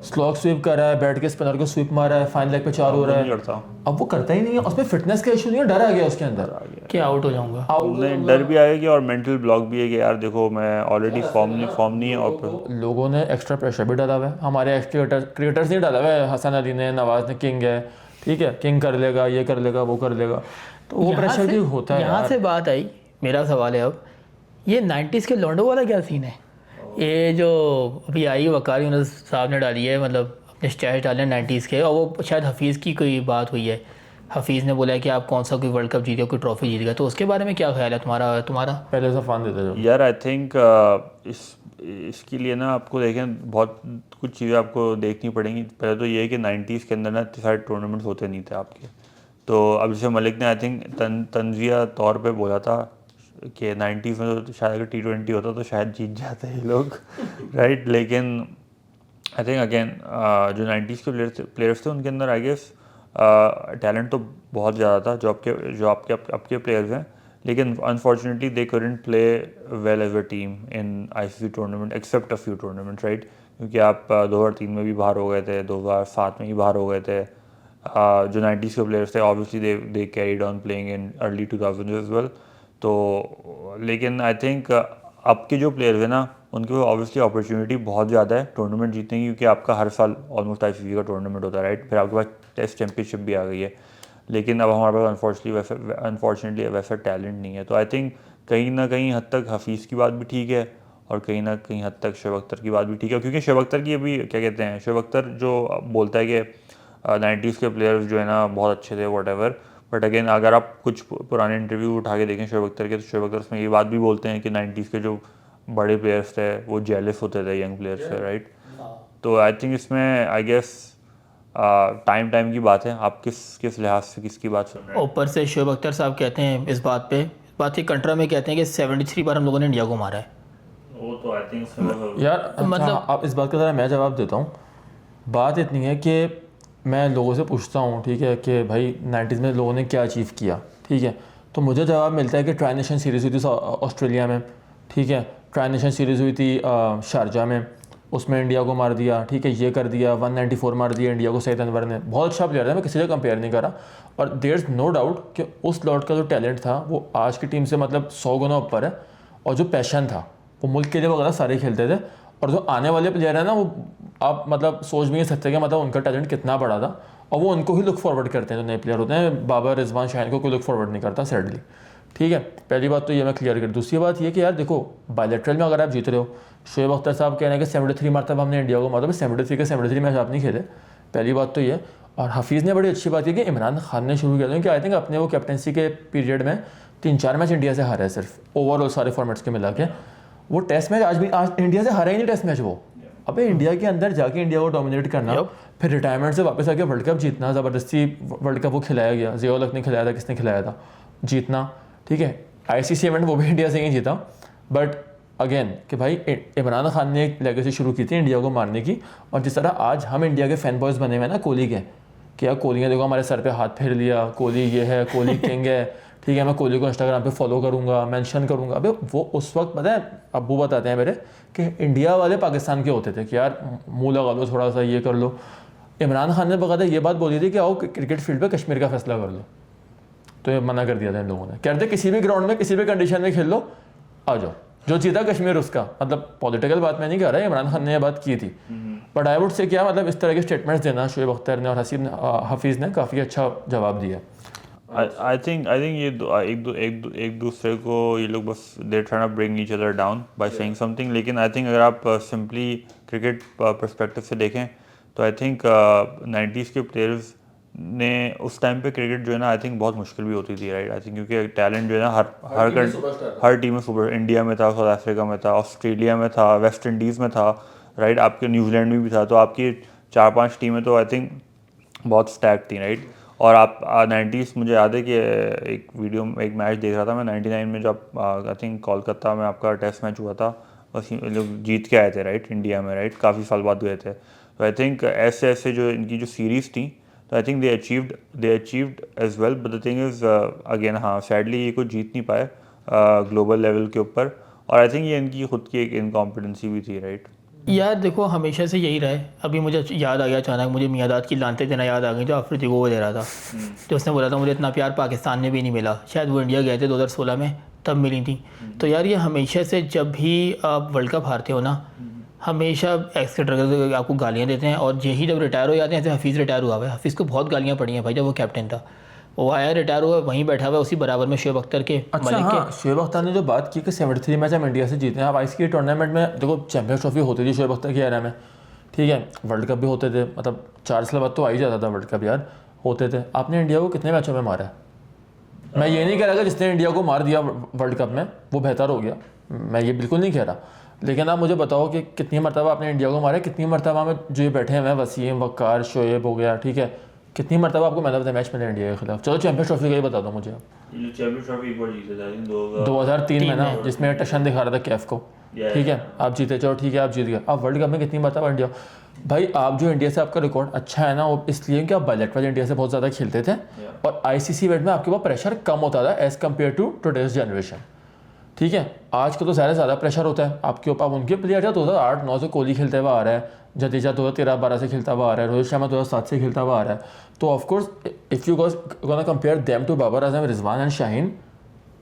Speaker 3: स्लॉग स्वीप कर रहा है, बैठ के स्पिनर को स्वीप मार रहा है, फाइन लेग पे 4 हो रहा
Speaker 1: नहीं
Speaker 3: है।
Speaker 1: करता।
Speaker 3: अब वो करता ही नहीं है, उसमें फिटनेस का इशू नहीं है, डर आ गया उसके अंदर।
Speaker 2: कि आउट हो जाऊंगा।
Speaker 1: नहीं, डर भी आएगी और मेंटल ब्लॉक भी है कि यार देखो मैं ऑलरेडी फॉर्म नहीं है और फिर
Speaker 3: लोगों ने एक्स्ट्रा प्रेशर भी डाला हुआ है, हमारे एक्स क्रिकेटर्स नहीं डाला हुआ है, हसन अली ने, नवाज ने, किंग है, ठीक है, किंग कर लेगा, ये कर लेगा, वो कर लेगा, तो वो प्रेशर भी होता है
Speaker 2: यहाँ
Speaker 3: यार।
Speaker 2: से बात आई, मेरा सवाल है अब, ये 90s के लॉन्डो वाला क्या सीन है? ये जो अभी आई वकार यूनुस साहब ने डाली है, मतलब अपने स्टैट्स डाले 90s के, और वो शायद हफीज़ की कोई बात हुई है, हफीज़ ने बोला है कि आप कौन सा कोई वर्ल्ड कप जीते हो, कोई ट्रॉफी जीत गया, तो उसके बारे में क्या ख्याल है तुम्हारा?
Speaker 3: पहले से फान देते जो
Speaker 1: यार आई थिंक इसके लिए ना आपको देखें बहुत कुछ चीज़ें आपको देखनी पड़ेंगी। पहले तो ये है कि 90s के अंदर ना इतने सारे टूर्नामेंट्स होते नहीं थे आपके, तो अब जैसे मलिक ने आई थिंक तंजिया तौर पे बोला था कि 90s में तो शायद अगर T20 होता तो शायद जीत जाते ये लोग राइट। लेकिन आई थिंक अगेन जो 90s के प्लेयर्स थे उनके अंदर आई गेस टैलेंट तो बहुत ज़्यादा था जो आपके प्लेयर्स हैं, लेकिन unfortunately they couldn't play well as a team in ICC tournament except a few tournament right, क्योंकि आप 2003 में भी बाहर हो गए थे, 2007 में भी बाहर हो गए थे। जो 90s के प्लेयर्स थे obviously they carried on playing in early 2000 as well. तो लेकिन आई थिंक अब के जो प्लेयर्स हैं ना उनके पास ऑब्वियसली अपॉर्चुनिटी बहुत ज़्यादा है टूर्नामेंट जीतने की, क्योंकि आपका हर साल ऑलमोस्ट ICC का टूर्नामेंट होता है राइट। फिर आपके पास टेस्ट चैम्पियनशिप भी आ गई है, लेकिन अब हमारे पास अनफॉर्चुनेटली वैसा टैलेंट नहीं है। तो आई थिंक कहीं ना कहीं हद तक हफीज़ की बात भी ठीक है और कहीं ना कहीं हद तक शोएब अख्तर की बात भी ठीक है, क्योंकि शोएब अख्तर की अभी क्या कहते हैं, शोएब अख्तर जो बोलता है कि 90s के प्लेयर्स जो है ना बहुत अच्छे थे वट, बट अगेन अगर आप कुछ पुराने इंटरव्यू उठा के देखें शोएब अख्तर के, तो शोएब अख्तर उसमें ये बात भी बोलते हैं कि 90s के जो बड़े प्लेयर्स थे वो जेलस होते थे यंग प्लेयर्स से राइट। तो आई थिंक इसमें आई गेस टाइम की बात है, आप किस लिहाज से किसकी बात सुन रहे हैं।
Speaker 2: ऊपर से शोएब अख्तर साहब कहते हैं इस बात के कंट्रा में कहते हैं कि 73 बार हम लोगों ने इंडिया को मारा है।
Speaker 1: वो तो आई थिंक
Speaker 3: यार मतलब आप इस बात का ज़रा मैं जवाब देता हूँ। बात इतनी है कि मैं लोगों से पूछता हूँ, ठीक है, कि भाई 90s में लोगों ने क्या अचीव किया, ठीक है, तो मुझे जवाब मिलता है कि ट्राई नेशन सीरीज़ हुई थी ऑस्ट्रेलिया में, ठीक है, ट्राई नेशन सीरीज़ हुई थी शारजा में, उसमें इंडिया को मार दिया, ठीक है, ये कर दिया, 194 मार दिया इंडिया को सईद अनवर ने, बहुत अच्छा प्लेयर था, मैं किसी से कंपेयर नहीं कर रहा। और देयर इज़ नो डाउट कि उस लॉट का जो टैलेंट था वो आज की टीम से मतलब 100 गुना ऊपर है, और जो पैशन था वो मुल्क के लिए वगैरह सारे खेलते थे। और जो आने वाले प्लेयर है ना वो आप मतलब सोच भी नहीं सकते कि मतलब उनका टैलेंट कितना बड़ा था, और वो उनको ही लुक फॉरवर्ड करते हैं जो नए प्लेयर होते हैं। बाबर, रिजवान, शाहीन को कोई लुक फॉरवर्ड नहीं करता सैडली, ठीक है। पहली बात तो ये मैं क्लियर कर। दूसरी बात ये कि यार देखो बायलैटरल में अगर आप जीत रहे हो, शोएब अख्तर साहब कह रहे हैं कि 73 मरतब हमने इंडिया को मारा, 73 के 73 मैच आप नहीं खेले, पहली बात तो ये। और हफीज़ ने बड़ी अच्छी बात की कि इमरान खान ने शुरू किया था, क्योंकि आई थिंक अपने वो कैप्टनसी के पीरियड में 3-4 मैच इंडिया से हारा है सिर्फ, ओवरऑल सारे फॉर्मेट्स के मिला के। वो टेस्ट मैच आज इंडिया से हारा ही नहीं टेस्ट मैच वो। अबे इंडिया के अंदर जाके इंडिया को डोमिनेट करना, फिर रिटायरमेंट से वापस आके वर्ल्ड कप जीतना, ज़बरदस्ती वर्ल्ड कप वो खिलाया गया, ज़िया उल हक ने खिलाया था, किसने खिलाया था, जीतना, ठीक है। ICC इवेंट वो भी इंडिया से ही जीता। बट अगेन कि भाई इमरान खान ने एक लेगेसी शुरू की थी इंडिया को मारने की, और जिस तरह आज हम इंडिया के फैन बॉयज़ बने हुए हैं ना कोहली के, कि यार कोहली ने देखो हमारे सर पे हाथ फेर लिया, कोहली ये है, कोहली किंग है, ठीक है, मैं कोहली को इंस्टाग्राम पे फॉलो करूँगा, मेंशन करूँगा। अबे वो उस वक्त पता है अब्बू बताते हैं मेरे कि इंडिया वाले पाकिस्तान के होते थे कि यार मुँह लगा लो थोड़ा सा, ये कर लो। इमरान खान ने बकायदा ये बात बोली थी कि आओ क्रिकेट फील्ड पे कश्मीर का फैसला कर लो, तो ये मना कर दिया था इन लोगों ने। कहते किसी भी ग्राउंड में किसी भी कंडीशन में खेल लो, आ जाओ, जो जीता कश्मीर उसका। मतलब पॉलिटिकल बात मैं नहीं कर रहा, इमरान खान ने ये बात की थी। बट आई वुड से क्या मतलब इस तरह के स्टेटमेंट्स देना शोएब अख्तर ने और हफीज़ ने काफ़ी अच्छा जवाब दिया।
Speaker 1: आई थिंक ये एक दूसरे को ये लोग बस they trying to bring each other down by saying something. लेकिन आई थिंक अगर आप सिंपली क्रिकेट पर्सपेक्टिव से देखें तो आई थिंक 90s के प्लेयर्स ने उस टाइम पे क्रिकेट जो है ना आई थिंक बहुत मुश्किल भी होती थी राइट। आई थिंक क्योंकि टैलेंट जो है ना हर टीम में सुपर, इंडिया में था, साउथ अफ्रीका में था, ऑस्ट्रेलिया में था, वेस्ट इंडीज़ में था राइट, आपके न्यूजीलैंड में भी था। तो आपकी 4-5 टीमें तो आई थिंक बहुत स्टैक थी राइट। और आप 90s मुझे याद है कि एक मैच देख रहा था मैं 99 में, जब आई थिंक कोलकाता में आपका टेस्ट मैच हुआ था, बस लोग जीत के आए थे राइट इंडिया में राइट, काफ़ी साल बाद गए थे। तो आई थिंक ऐसे जो इनकी जो सीरीज़ थी तो I think they achieved as well. But the thing is again हाँ सैडली ये कुछ जीत नहीं पाए ग्लोबल लेवल के ऊपर, और आई थिंक ये इनकी खुद की एक इनकॉम्पिटेंसी भी थी राइट।
Speaker 2: यार देखो हमेशा से यही रहा है। अभी मुझे याद आ गया अचानक, मुझे मियादाद की लानते देना याद आ गई जो अफरीदी को वो दे रहा था। तो उसने बोला था मुझे इतना प्यार पाकिस्तान में भी नहीं मिला, शायद वो इंडिया गए थे 2016 में तब मिली थी। तो यार ये हमेशा से जब भी आप वर्ल्ड कप हारते हो ना, हमेशा एक्स क्रिकेटर आपको गालियाँ देते हैं। और यही जब रिटायर हो जाते हैं, जैसे हफीज़ रिटायर हुआ है, हफीज़ को बहुत गालियाँ पड़ी हैं भाई जब वो कैप्टन था। वो आया रिटायर हुआ, वहीं बैठा हुआ है उसी बराबर में शोएब अख्तर के,
Speaker 3: अच्छा
Speaker 2: मलिक
Speaker 3: हाँ, शोएब अख्तर ने जो बात की कि 73 मैच हम इंडिया से जीते हैं। अब आईसीसी टूर्नामेंट में देखो चैंपियंस ट्रॉफी होती थी शोएब अख्तर की एरा में, ठीक है, वर्ल्ड कप भी होते थे, मतलब 4 साल बाद तो आ ही जाता था वर्ल्ड कप यार, होते थे। आपने इंडिया को कितने मैचों में मारा है? मैं ये नहीं कह रहा कि जिसने इंडिया को मार दिया वर्ल्ड कप में वो बेहतर हो गया, मैं ये बिल्कुल नहीं कह रहा, लेकिन आप मुझे बताओ कि कितनी मरतबा आपने इंडिया को मारा है, कितनी मरतबा में जो ये बैठे हैं वसीम, वक्कार, शोएब हो गया, ठीक है, कितनी मरतबा आपको मैन ऑफ द मैच मिला इंडिया के खिलाफ? चलो चैंपियंस ट्रॉफी का ही बता दो मुझे आप।
Speaker 1: चैंपियंस ट्रॉफी एक बार जीते थे
Speaker 3: 2003 में ना, जिसमें टशन दिखा रहा था कैफ को, ठीक है, आप जीते, चलो ठीक है आप जीत गए। अब वर्ल्ड कप में कितनी मरतबा इंडिया, भाई आप जो इंडिया से आपका रिकॉर्ड अच्छा है ना, वो इसलिए कि आप बायलैटरल इंडिया से बहुत ज़्यादा खेलते थे और आईसीसी इवेंट में आपके पास प्रेशर कम होता था as compare to today's generation, ठीक है। आज का तो ज़्यादा प्रेशर होता है आपके ऊपर। अब उनके प्लेयर है 2008-9 से कोहली खेलते हुआ आ रहा है, जडेजा 2013-12 से खेलता हुआ आ रहा है, रोहित शर्मा 2007 से खेलता हुआ आ रहा है। तो of course if you gonna compare them to Babar Azam, Rizwan and Shaheen,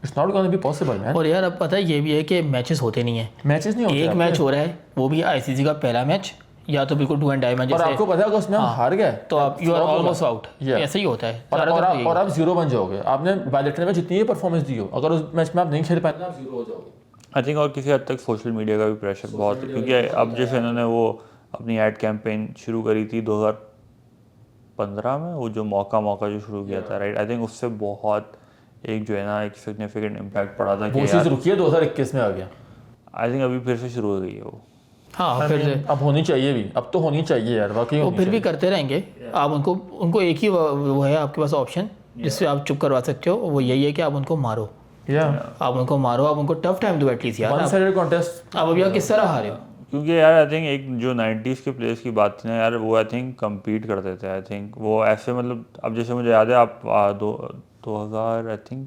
Speaker 3: it's not gonna be possible man.
Speaker 2: और यार अब पता है ये भी है कि मैचेस होते नहीं हैं,
Speaker 3: मैचेस नहीं होते
Speaker 2: एक मैच हो रहा है वो भी आईसीसी का पहला मैच, या तो बिल्कुल 2 एंड डाई मैच,
Speaker 3: और आपको पता है कि उसमें हम हार गए
Speaker 2: तो आप यू आर ऑलमोस्ट आउट, ऐसा ही होता है।
Speaker 3: और आप जीरो बन जाओगे। आपने बायलैटरल में जितनी ही परफॉर्मेंस दी हो, अगर उस मैच में आप नहीं खेल पाए ना, आप जीरो हो जाओगे।
Speaker 1: I think. और किसी हद तक सोशल मीडिया का भी प्रेशर बहुत है, क्योंकि अब जैसे इन्होंने वो अपनी ऐड कैंपेन शुरू करी थी 2015 में, वो जो मौका जो शुरू किया था, राइट, आई थिंक उससे बहुत एक जो है ना एक सिग्निफिकेंट इम्पैक्ट पड़ा था
Speaker 3: वो चीज़ रुकी है 2021 में आ गया।
Speaker 1: आई थिंक अभी फिर से शुरू हो गई है वो।
Speaker 2: हाँ फिर से
Speaker 3: अब होनी चाहिए भी, अब तो होनी चाहिए यार, वाकई
Speaker 2: वो फिर भी करते रहेंगे। आप उनको एक ही वो है आपके पास ऑप्शन जिससे आप चुप करवा सकते हो, वो यही है कि आप उनको मारो, आप उनको मारो, आप उनको टफ टाइम दो एटलीस्ट यार।
Speaker 3: वन साइडेड कॉन्टेस्ट
Speaker 2: आप अभी किस तरह हारे हो?
Speaker 1: क्योंकि यार आई थिंक एक जो 90s के प्लेयर्स की बात थी ना यार, वो आई थिंक कम्पीट करते थे। आई थिंक वो ऐसे मतलब अब जैसे मुझे याद है आप 2000 आई थिंक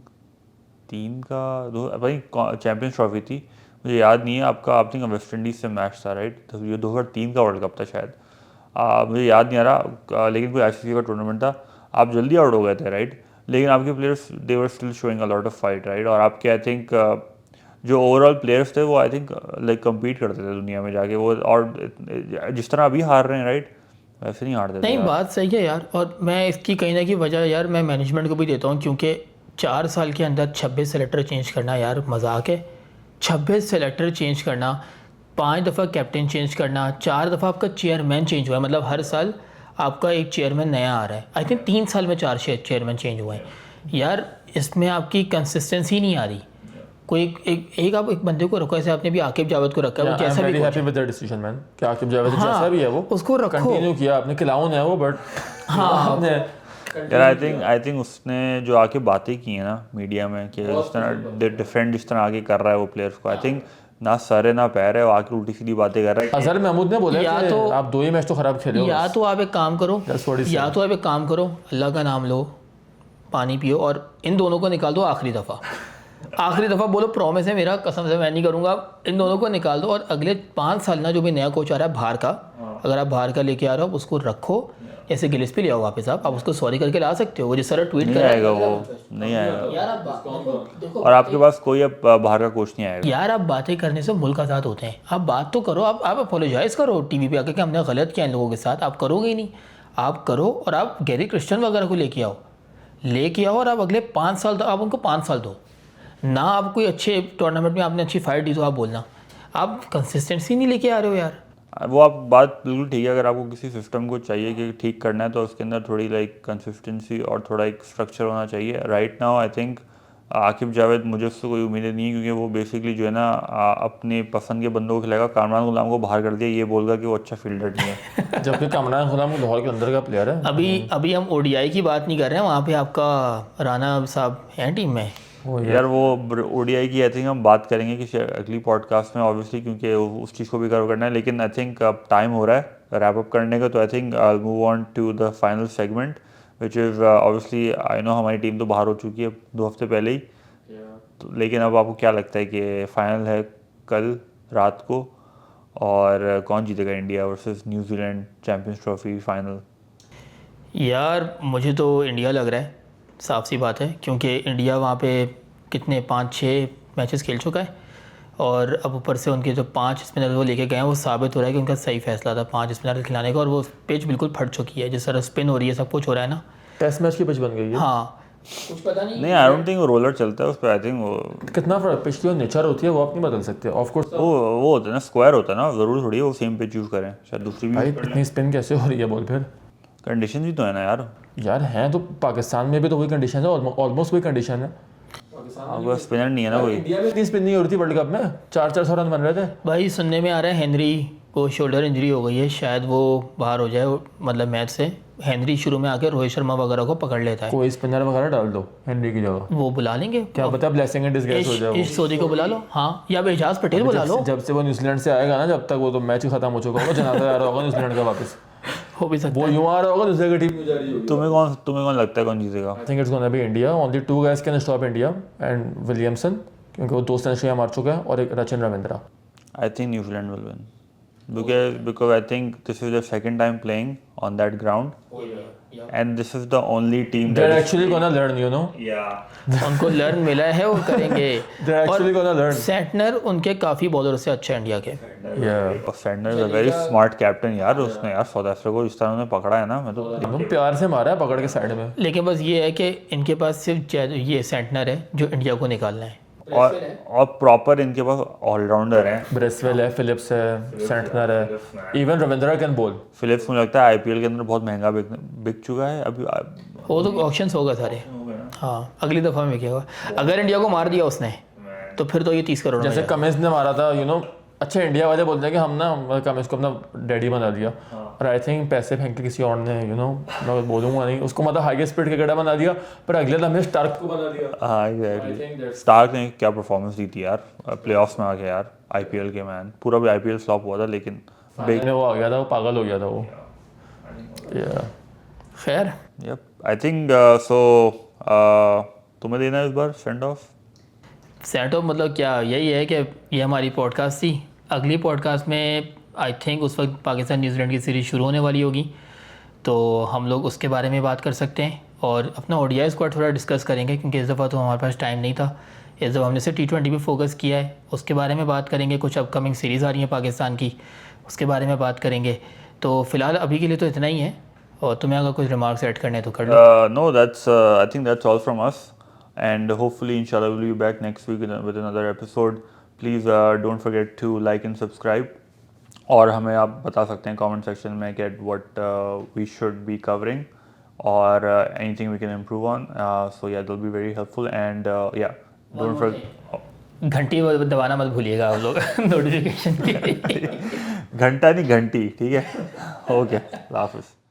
Speaker 1: 3 का भाई चैम्पियंस ट्रॉफी थी, मुझे याद नहीं है आपका, आई थिंक वेस्ट इंडीज़ से मैच था, राइट, तो ये 2003 का वर्ल्ड कप था शायद, मुझे याद नहीं आ रहा, लेकिन कोई आईसीसी का टूर्नामेंट था। आप जल्दी आउट हो गए थे, राइट, लेकिन आपके players they were still showing a lot of fight, right, और आपके आई थिंक जो ओवरऑल प्लेयर्स थे वो आई थिंक लाइक कम्पीट करते थे दुनिया में जाके वो, और जिस तरह अभी हार रहे हैं, राइट, वैसे नहीं हारते थे।
Speaker 2: नहीं बात सही है यार, और मैं इसकी कहीं ना कहीं वजह यार मैं मैनेजमेंट को भी देता हूँ, क्योंकि 4 साल के अंदर 26 सेलेक्टर चेंज करना यार मजाक है। 26 सेलेक्टर चेंज करना, 5 दफ़ा कैप्टन चेंज करना, 4 दफ़ा आपका चेयरमैन चेंज हुआ है, मतलब हर साल आपका एक चेयरमैन नया आ रहा है। आई थिंक 3 साल में 4 चेयरमैन चेंज हुए हैं यार, इसमें आपकी कंसिस्टेंसी नहीं आ रही। कोई एक आप एक बंदे को रखो, ऐसे आपने भी आकिब जावेद को रखा है, वो जैसा भी
Speaker 3: happy with the decision man, कि आकिब जावेद जैसा भी है वो
Speaker 2: उसको रखो,
Speaker 3: कंटिन्यू किया आपने, क्लाउन है वो, बट हाँ आपने
Speaker 1: यार आई थिंक उसने जो आके बातें की हैं ना मीडिया में कि जिस तरह डिफरेंट जिस तरह आगे कर रहा है वो प्लेयर्स को, आई थिंक ना सर है ना पैर है, वो आके उल्टी सीधी बातें कर रहा है।
Speaker 3: अजहर महमूद ने बोला कि
Speaker 2: तो
Speaker 3: आप 2 ही मैच तो खराब खेले हो,
Speaker 2: या तो आप एक काम करो,
Speaker 3: या
Speaker 2: तो आप एक काम करो, अल्लाह का नाम लो, पानी पियो, और इन दोनों को निकाल दो आखिरी दफ़ा बोलो प्रॉमिस है मेरा, कसम से मैं नहीं करूँगा, इन दोनों को निकाल दो, और अगले 5 साल ना जो भी नया कोच आ रहा है बाहर का, अगर आप बाहर का लेके आ रहे हो उसको रखो, जैसे गिलिस्पी ले आओ वापस, आप उसको सॉरी करके ला सकते हो, वो जिस तरह ट्वीट
Speaker 1: करेगा वो नहीं आएगा यार, और आपके पास कोई अब बाहर का कोच नहीं आएगा
Speaker 2: यार। आप बातें करने से मुल्क आज़ाद होते हैं, आप बात तो करो, आप अपोलोजाइज़ करो टीवी पे आकर कि हमने गलत किया इन लोगों के साथ, आप करोगे ही नहीं। आप करो और आप गैरी क्रिश्चियन वगैरह को लेके आओ, और आप अगले 5 साल तक आप उनको 5 साल दो ना। आप कोई अच्छे टूर्नामेंट में आपने अच्छी फाइट दी तो आप बोलना, आप कंसिस्टेंसी नहीं लेके आ रहे हो यार।
Speaker 1: वो आप बात बिल्कुल ठीक है, अगर आपको किसी सिस्टम को चाहिए कि ठीक करना है तो उसके अंदर थोड़ी लाइक कंसिस्टेंसी और थोड़ा एक स्ट्रक्चर होना चाहिए। Right now I think Aqib Javed, मुझे उससे कोई उम्मीदें नहीं है, क्योंकि वो बेसिकली जो है ना अपने पसंद के बंदों को खिलाएगा। कामरान गुलाम को बाहर कर दिया, ये बोलगा कि वो अच्छा फील्डर नहीं है
Speaker 3: जबकि कामरान गुलाम लाहौर के अंदर का प्लेयर है।
Speaker 2: अभी हम ओडीआई की बात नहीं कर रहे हैं, वहाँ पे आपका राना साहब हैं टीम में
Speaker 1: यार। वो ओडीआई की आई थिंक हम बात करेंगे कि अगली पॉडकास्ट में ऑब्वियसली, क्योंकि उस चीज़ को भी कवर करना है। लेकिन आई थिंक अब टाइम हो रहा है रैप अप करने का, तो I think I move on to the final segment which is obviously I know हमारी टीम तो बाहर हो चुकी है 2 हफ्ते पहले ही, तो लेकिन अब आपको क्या लगता है कि फाइनल है कल रात को, और कौन जीतेगा India versus New Zealand champions trophy final?
Speaker 2: यार मुझे तो इंडिया लग रहा है, साफ सी बात है, क्योंकि इंडिया वहाँ पे कितने 5-6 मैचेस खेल चुका है और अब ऊपर से उनके जो 5 स्पिनर वो लेके गए हैं वो साबित हो रहा है कि उनका सही फैसला था 5 स्पिनर खिलाने का। और वो पिच बिल्कुल फट चुकी है, जिस तरह स्पिन हो रही है, सब कुछ हो रहा है ना।
Speaker 3: टेस्ट मैच की पिच बन गई है।
Speaker 2: हाँ, कुछ पता नहीं।
Speaker 1: आई डोंट थिंक वो रोलर चलता है उस पर। आई थिंक वो
Speaker 3: कितना फर्क, पिच की जो नेचर होती है वो आप नहीं बदल सकते ऑफ कोर्स।
Speaker 1: वो होता है ना, स्क्वायर होता है ना, ज़रूरी थोड़ी है वो सेम पिच यूज़ करें, शायद दूसरी भी
Speaker 3: भाई इतनी स्पिन कैसे हो रही है बॉल फिर?
Speaker 1: कंडीशन भी तो है ना यार।
Speaker 3: यार हैं तो पाकिस्तान में भी तो वही कंडीशन है, ऑलमोस्ट वही कंडीशन है।
Speaker 1: अब स्पिनर नहीं है ना कोई।
Speaker 3: इंडिया में इतनी स्पिन नहीं हो रही थी वर्ल्ड कप में, 400 रन बन रहे थे।
Speaker 2: भाई सुनने में आ रहा है हेनरी को शोल्डर इंजरी हो गई है, शायद वो बाहर हो जाए मतलब मैच से। हेनरी शुरू में आकर रोहित शर्मा वगैरह को पकड़ लेता है।
Speaker 3: कोई स्पिनर वगैरह डाल दो हेनरी की जगह,
Speaker 2: वो बुला लेंगे,
Speaker 3: क्या पता ब्लेसिंग एंड डिसग्रेस हो जाए वो।
Speaker 2: इश सोदी को बुला लो, हाँ, या एजाज पटेल बुला लो।
Speaker 3: जब से वो न्यूजीलैंड से आएगा ना, जब तक वो तो मैच ही खत्म हो चुका होगा, जनाजा आ रहा होगा न्यूजीलैंड का वापस।
Speaker 2: हो भी सकता
Speaker 3: वो यूं आ रहा होगा, दूसरे की टीम में जा रही होगी।
Speaker 1: तुम्हें कौन लगता है कौन जीतेगा?
Speaker 3: आई think it's gonna B India. Only 2 guys can stop India and Williamson, क्योंकि वो 2 सेंचुरियां मार चुका है, और एक Rachin Ravindra.
Speaker 1: I think New Zealand will win because I think this is their second time playing on that ground, and this is the only team
Speaker 3: They're
Speaker 1: that
Speaker 3: actually gonna learn, you know.
Speaker 1: yeah.
Speaker 2: उनको learn मिला है, वो करेंगे।
Speaker 3: They're actually gonna learn.
Speaker 2: Santner उनके काफ़ी bowler से अच्छे India के।
Speaker 3: Yeah.
Speaker 1: और Santner is a very smart captain यार। उसने यार साउथ अफ्रीका को इस तरह उन्होंने पकड़ा है ना, मैं तो
Speaker 3: एकदम प्यार से मारा है पकड़ के साइड में।
Speaker 2: लेकिन बस ये है कि इनके पास सिर्फ ये सेंटनर है जो इंडिया को निकालना है।
Speaker 1: और प्रॉपर इनके पास ऑलराउंडर हैं।
Speaker 3: ब्रेसवेल है, फिलिप्स है, सेंटनर है, even Ravindra can bowl.
Speaker 1: Phillips मुझे लगता है आईपीएल के अंदर बहुत महंगा बिक चुका है अभी।
Speaker 2: वो तो ऑप्शंस होगा सारे, हाँ, अगली दफ़ा में बिकेगा। अगर इंडिया को मार दिया उसने तो फिर तो ये 30 करोड़
Speaker 3: जैसे कमिंस ने मारा था, यू नो। अच्छा, इंडिया वाले बोलते हैं कि हम ना कमिंस को अपना डैडी बना दिया, और आई थिंक पैसे फेंक के किसी और ने, यू नो, मैं बोलूँगा नहीं उसको, मतलब हाईएस्ट स्पीड क्रिकेटर बना दिया, पर अगले लम्हे स्टार्क को बना दिया।
Speaker 1: हाँ एग्जैक्टली। स्टार्क ने क्या परफॉर्मेंस दी थी यार प्लेऑफ्स में आके यार। आईपीएल के मैन पूरा भी आईपीएल फ्लॉप हुआ था, लेकिन
Speaker 3: वो आ गया था, वो पागल हो गया था वो।
Speaker 2: खैर,
Speaker 1: यप आई थिंक सो तुम्हें देना है इस बार सेंड ऑफ?
Speaker 2: सेंड ऑफ मतलब क्या, यही है कि ये हमारी पॉडकास्ट थी। अगली पॉडकास्ट में आई थिंक उस वक्त पाकिस्तान न्यूजीलैंड की सीरीज़ शुरू होने वाली होगी, तो हम लोग उसके बारे में बात कर सकते हैं और अपना ओडीआई स्क्वाड थोड़ा डिस्कस करेंगे, क्योंकि इस दफ़ा तो हमारे पास टाइम नहीं था। इस दफ़ा हमने सिर्फ T20 पे फोकस किया है, उसके बारे में बात करेंगे। कुछ अपकमिंग सीरीज़ आ रही हैं पाकिस्तान की, उसके बारे में बात करेंगे। तो फ़िलहाल अभी के लिए तो इतना ही है, और तुम्हें अगर कुछ रिमार्क्स ऐड करने तो कर लो।
Speaker 1: No, that's I think that's all from us, and hopefully inshallah we'll be back next week with another episode. Please don't forget to like and subscribe, और हमें आप बता सकते हैं comment section में कि what we should be covering or anything we can improve on. So yeah, that'll be very helpful, and yeah, don't forget
Speaker 2: घंटी दबाना मत भूलिएगा आप लोग नोटिफिकेशन की।
Speaker 1: घंटा नहीं घंटी, ठीक है? ओके, अल्लाह हाफिज़।